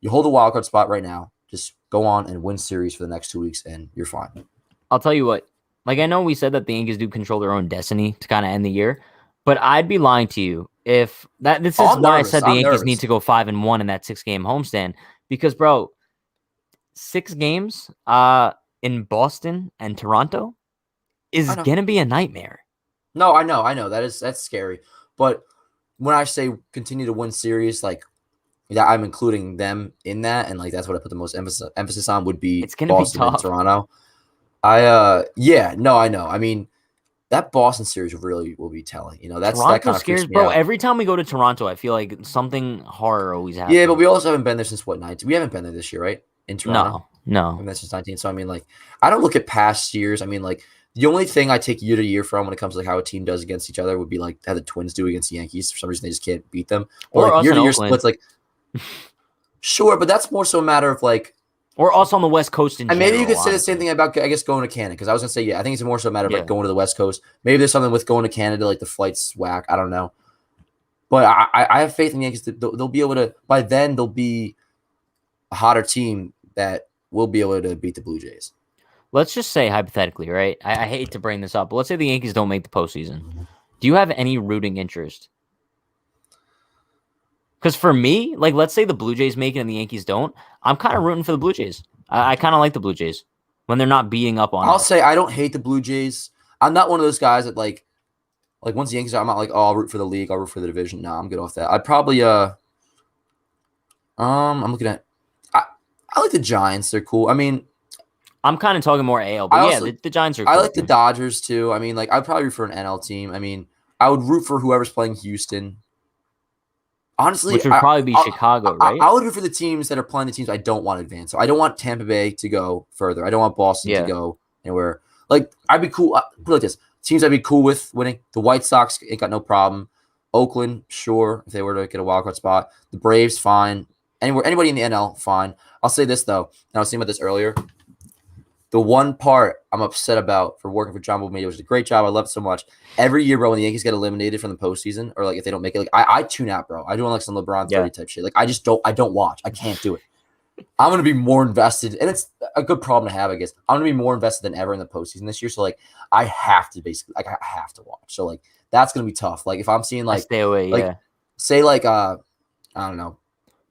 You hold a wildcard spot right now. Just go on and win series for the next 2 weeks, and you're fine. I'll tell you what. Like, I know we said that the Yankees do control their own destiny to kind of end the year, but I'd be lying to you if that. This is why I said the Yankees need to go 5-1 in that 6-game homestand. Because, bro, 6 games in Boston and Toronto is going to be a nightmare. No, I know. That's scary. But when I say continue to win series, like, yeah, I'm including them in that, and like that's what I put the most emphasis on would be Boston and Toronto. I know. I mean, that Boston series really will be telling. That's Toronto that kind of scares, bro. Every time we go to Toronto, I feel like something horror always happens. Yeah, but we also haven't been there since 19? We haven't been there this year, right? In Toronto, no. And that's since 19. So I mean, like, I don't look at past years. I mean, like, the only thing I take year to year from when it comes to like how a team does against each other would be like how the Twins do against the Yankees. For some reason, they just can't beat them. Or like year to year splits, like. Sure, but that's more so a matter of like, or also on the West Coast in general. And maybe you could say the same thing about, I guess, going to Canada, because I was gonna say, I think it's more so a matter of like going to the West Coast. Maybe there's something with going to Canada, like the flights whack. I don't know, but I have faith in the Yankees that they'll be able to. By then, they'll be a hotter team that will be able to beat the Blue Jays. Let's just say hypothetically, right? I hate to bring this up, but let's say the Yankees don't make the postseason. Do you have any rooting interest? Because for me, like, let's say the Blue Jays make it and the Yankees don't. I'm kind of rooting for the Blue Jays. I kind of like the Blue Jays when they're not beating up on. I'll say I don't hate the Blue Jays. I'm not one of those guys that like once the Yankees are, I'm not like, I'll root for the league, I'll root for the division. No, I'm good off that. I'd probably I'm looking at. I like the Giants. They're cool. I mean, I'm kind of talking more AL, but the Giants are cool. I like the Dodgers too. I mean, like I'd probably root for an NL team. I mean, I would root for whoever's playing Houston. Honestly, which would probably be Chicago, right? I would root for the teams that are playing the teams I don't want to advance. So I don't want Tampa Bay to go further. I don't want Boston to go anywhere. Like, I'd be cool. Put it like this. Teams I'd be cool with winning. The White Sox ain't got no problem. Oakland, sure, if they were to get a wild card spot. The Braves, fine. Anybody in the NL, fine. I'll say this, though, and I was thinking about this earlier. The one part I'm upset about for working for John Bull Media, which is a great job. I love it so much. Every year, bro, when the Yankees get eliminated from the postseason, or like if they don't make it, like I tune out, bro. I do like some LeBron 30 type shit. Like I don't watch. I can't do it. I'm gonna be more invested, and it's a good problem to have, I guess. I'm gonna be more invested than ever in the postseason this year. So like I have to I have to watch. So like that's gonna be tough. Like if I'm seeing like stay away, like say like I don't know,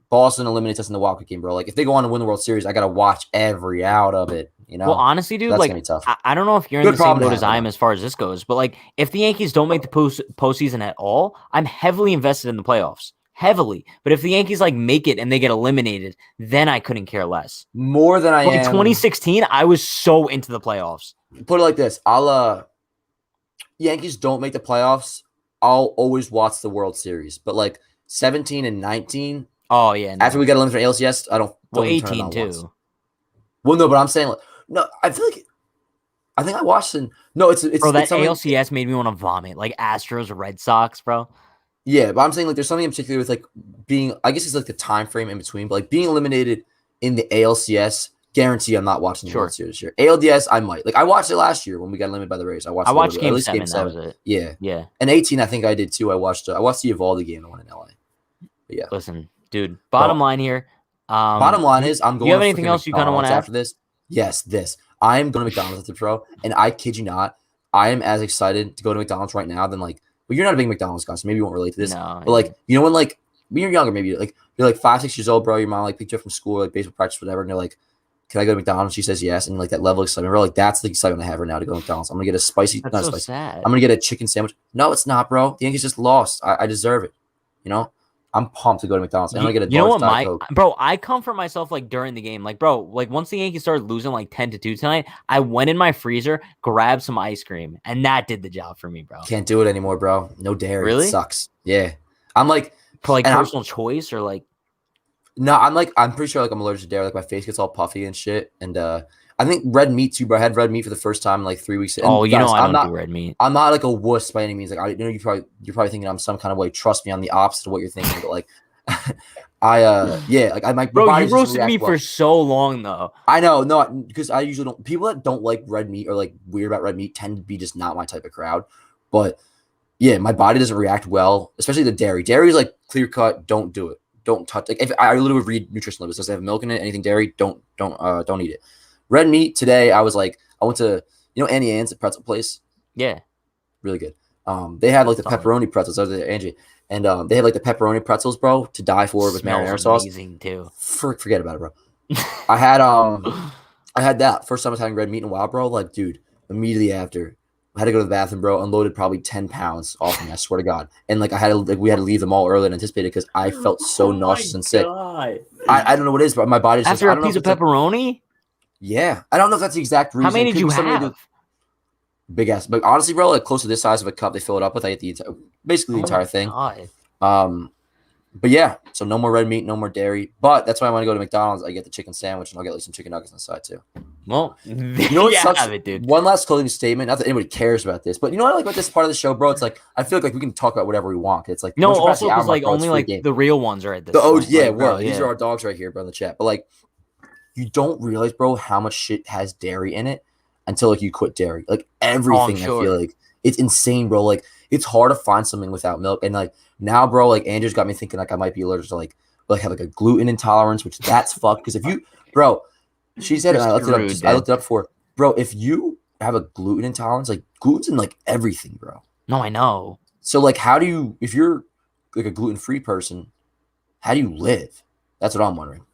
Boston eliminates us in the wild card game, bro. Like if they go on to win the World Series, I gotta watch every out of it. You know? Well, honestly, dude, that's like gonna be tough. I don't know if you're in the same boat as I am as far as this goes, but like if the Yankees don't make the postseason at all, I'm heavily invested in the playoffs. Heavily. But if the Yankees like make it and they get eliminated, then I couldn't care less. More than I am. 2016, I was so into the playoffs. Put it like this. Yankees don't make the playoffs, I'll always watch the World Series. But like 17 and 19. Oh yeah. No. After we got eliminated from ALCS, I don't. Well, 18 too. Once. Well, no, but I'm saying like no. I feel like I think I watched it. No, it's bro. That it's ALCS made me want to vomit. Like Astros, Red Sox, bro. Yeah, but I'm saying like there's something in particular with like being. I guess it's like the time frame in between, but like being eliminated in the ALCS. Guarantee I'm not watching the World Series this year. ALDS, I might. Like I watched it last year when we got eliminated by the Rays. I watched Game 7. That was it. Yeah. And 18, I think I did too. I watched the Evaldi game, the one in LA. But yeah. Listen, dude. Bottom line here. Bottom line is I'm going. Do you have anything else you kind of want to add after this? Yes, this. I am going to McDonald's at the pro, and I kid you not, I am as excited to go to McDonald's right now than like. Well, you're not a big McDonald's guy, so maybe you won't relate to this. No, but like, you know, when like when you're younger, maybe like you're like 5, 6 years old, bro. Your mom like picked you up from school, like baseball practice, whatever, and you're like, "Can I go to McDonald's?" She says yes, and like that level of excitement, bro. Like that's the excitement I have right now to go to McDonald's. I'm gonna get a spicy, That's not so spicy. sad. I'm gonna get a chicken sandwich. No, it's not, bro. The Yankees just lost. I deserve it. You know, I'm pumped to go to McDonald's. I'm gonna get a. You know what, bro? I comfort myself like during the game, like bro, like once the Yankees started losing like 10-2 tonight, I went in my freezer, grabbed some ice cream, and that did the job for me, bro. Can't do it anymore, bro. No dairy. Really? It sucks. Yeah, I'm like for like personal choice or like. No, I'm pretty sure like I'm allergic to dairy. Like my face gets all puffy and shit, and I think red meat too, bro. I had red meat for the first time in like 3 weeks. And oh, you guys, know I don't do red meat. I'm not like a wuss by any means. Like I know you're probably thinking I'm some kind of way. Trust me, I'm the opposite of what you're thinking. But like, Bro, you roasted me for so long though. I know, no, because I usually don't. People that don't like red meat or like weird about red meat tend to be just not my type of crowd. But yeah, my body doesn't react well, especially the dairy. Dairy is like clear cut. Don't do it. Don't touch. Like if I literally read nutrition labels, does it have milk in it? Anything dairy? Don't eat it. Red meat today. I went to Annie Ann's, a pretzel place. Yeah, really good. They had like the pepperoni pretzels. I was there, Angie, and they had like the pepperoni pretzels, bro, to die for with marinara sauce. Amazing too. Forget about it, bro. I had that first time I was having red meat in a while, bro. Like, dude, immediately after. I had to go to the bathroom, bro. Unloaded probably 10 pounds off me. I swear to God. And like we had to leave them all earlier than anticipated because I felt so nauseous and sick. I don't know what it is, but my body's after a piece of pepperoni. Yeah, I don't know if that's the exact reason. How many did you have? Big ass, but honestly, bro, like close to this size of a cup, they fill it up with. I ate basically the entire thing. God. But yeah, so no more red meat, no more dairy. But that's why I want to go to McDonald's. I get the chicken sandwich, and I'll get like some chicken nuggets on the side too. Well, you know what sucks? Dude. One last closing statement. Not that anybody cares about this, but you know what I like about this part of the show, bro? It's like I feel like we can talk about whatever we want. It's like no, also because like only like the real ones are at this. These are our dogs right here, bro, in the chat. But like, you don't realize, bro, how much shit has dairy in it until like you quit dairy. Like everything, I feel like it's insane, bro. Like it's hard to find something without milk, and like. Now, bro, like Andrew's got me thinking like I might be allergic to like have like a gluten intolerance, which that's fucked. Because if you, bro, she said, and I looked it up for, bro, if you have a gluten intolerance, like gluten's in like everything, bro. No, I know. So like, if you're like a gluten-free person, how do you live? That's what I'm wondering.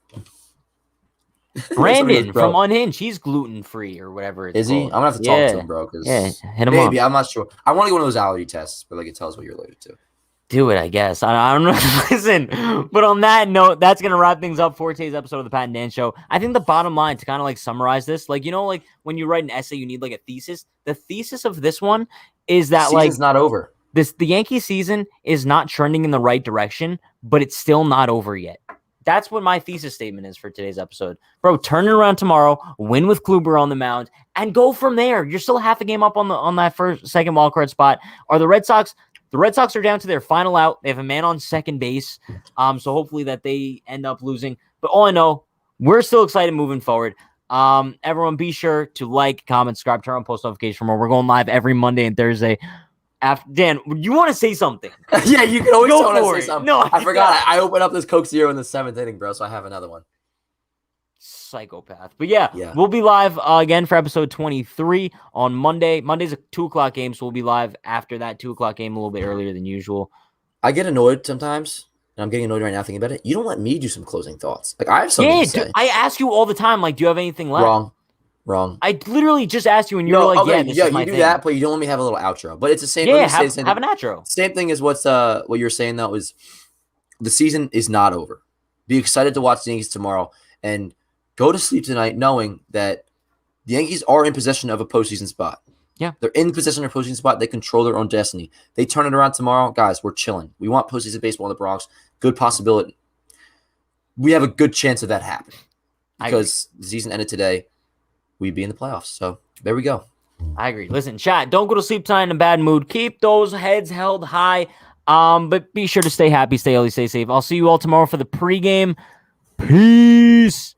Brandon from Unhinged, he's gluten-free or whatever it's Is he? called. I'm gonna have to talk to him, bro. Yeah, hit him maybe up. I'm not sure. I want to go one of those allergy tests where like it tells what you're allergic to. Do it, I guess. I don't know. Listen, but on that note, that's going to wrap things up for today's episode of the Pat and Dan Show. I think the bottom line, to kind of like summarize this, like, like when you write an essay, you need like a thesis. The thesis of this one is that Season's not over. the Yankee season is not trending in the right direction, but it's still not over yet. That's what my thesis statement is for today's episode. Bro, turn it around tomorrow, win with Gleyber on the mound, and go from there. You're still half a game up on that second wildcard spot. Are the Red Sox... The Red Sox are down to their final out. They have a man on second base. So hopefully that they end up losing. But all I know, we're still excited moving forward. Everyone be sure to like, comment, subscribe, turn on post notifications for more. We're going live every Monday and Thursday. Dan, you want to say something? Yeah, you can always Go tell for me to it. say something. No, I forgot. I opened up this Coke Zero in the 7th inning, bro, so I have another one. Psychopath. But yeah, we'll be live again for episode 23 on Monday. Monday's a 2:00 game, so we'll be live after that 2:00 game a little bit earlier than usual. I get annoyed sometimes, and I'm getting annoyed right now thinking about it. You don't let me do some closing thoughts. Like, I have something to say. Dude, I ask you all the time, like, do you have anything left? Wrong. I literally just asked you, and you were like, okay, this is my you do thing. that, but you don't let me have a little outro. But it's the same. Yeah, have an outro. Same thing as what you're saying, though, is the season is not over. Be excited to watch the Yankees tomorrow, and go to sleep tonight knowing that the Yankees are in possession of a postseason spot. Yeah. They're in possession of a postseason spot. They control their own destiny. They turn it around tomorrow. Guys, we're chilling. We want postseason baseball in the Bronx. Good possibility. We have a good chance of that happening. Because the season ended today, we'd be in the playoffs. So there we go. I agree. Listen, chat, don't go to sleep tonight in a bad mood. Keep those heads held high. But be sure to stay happy, stay healthy, stay safe. I'll see you all tomorrow for the pregame. Peace.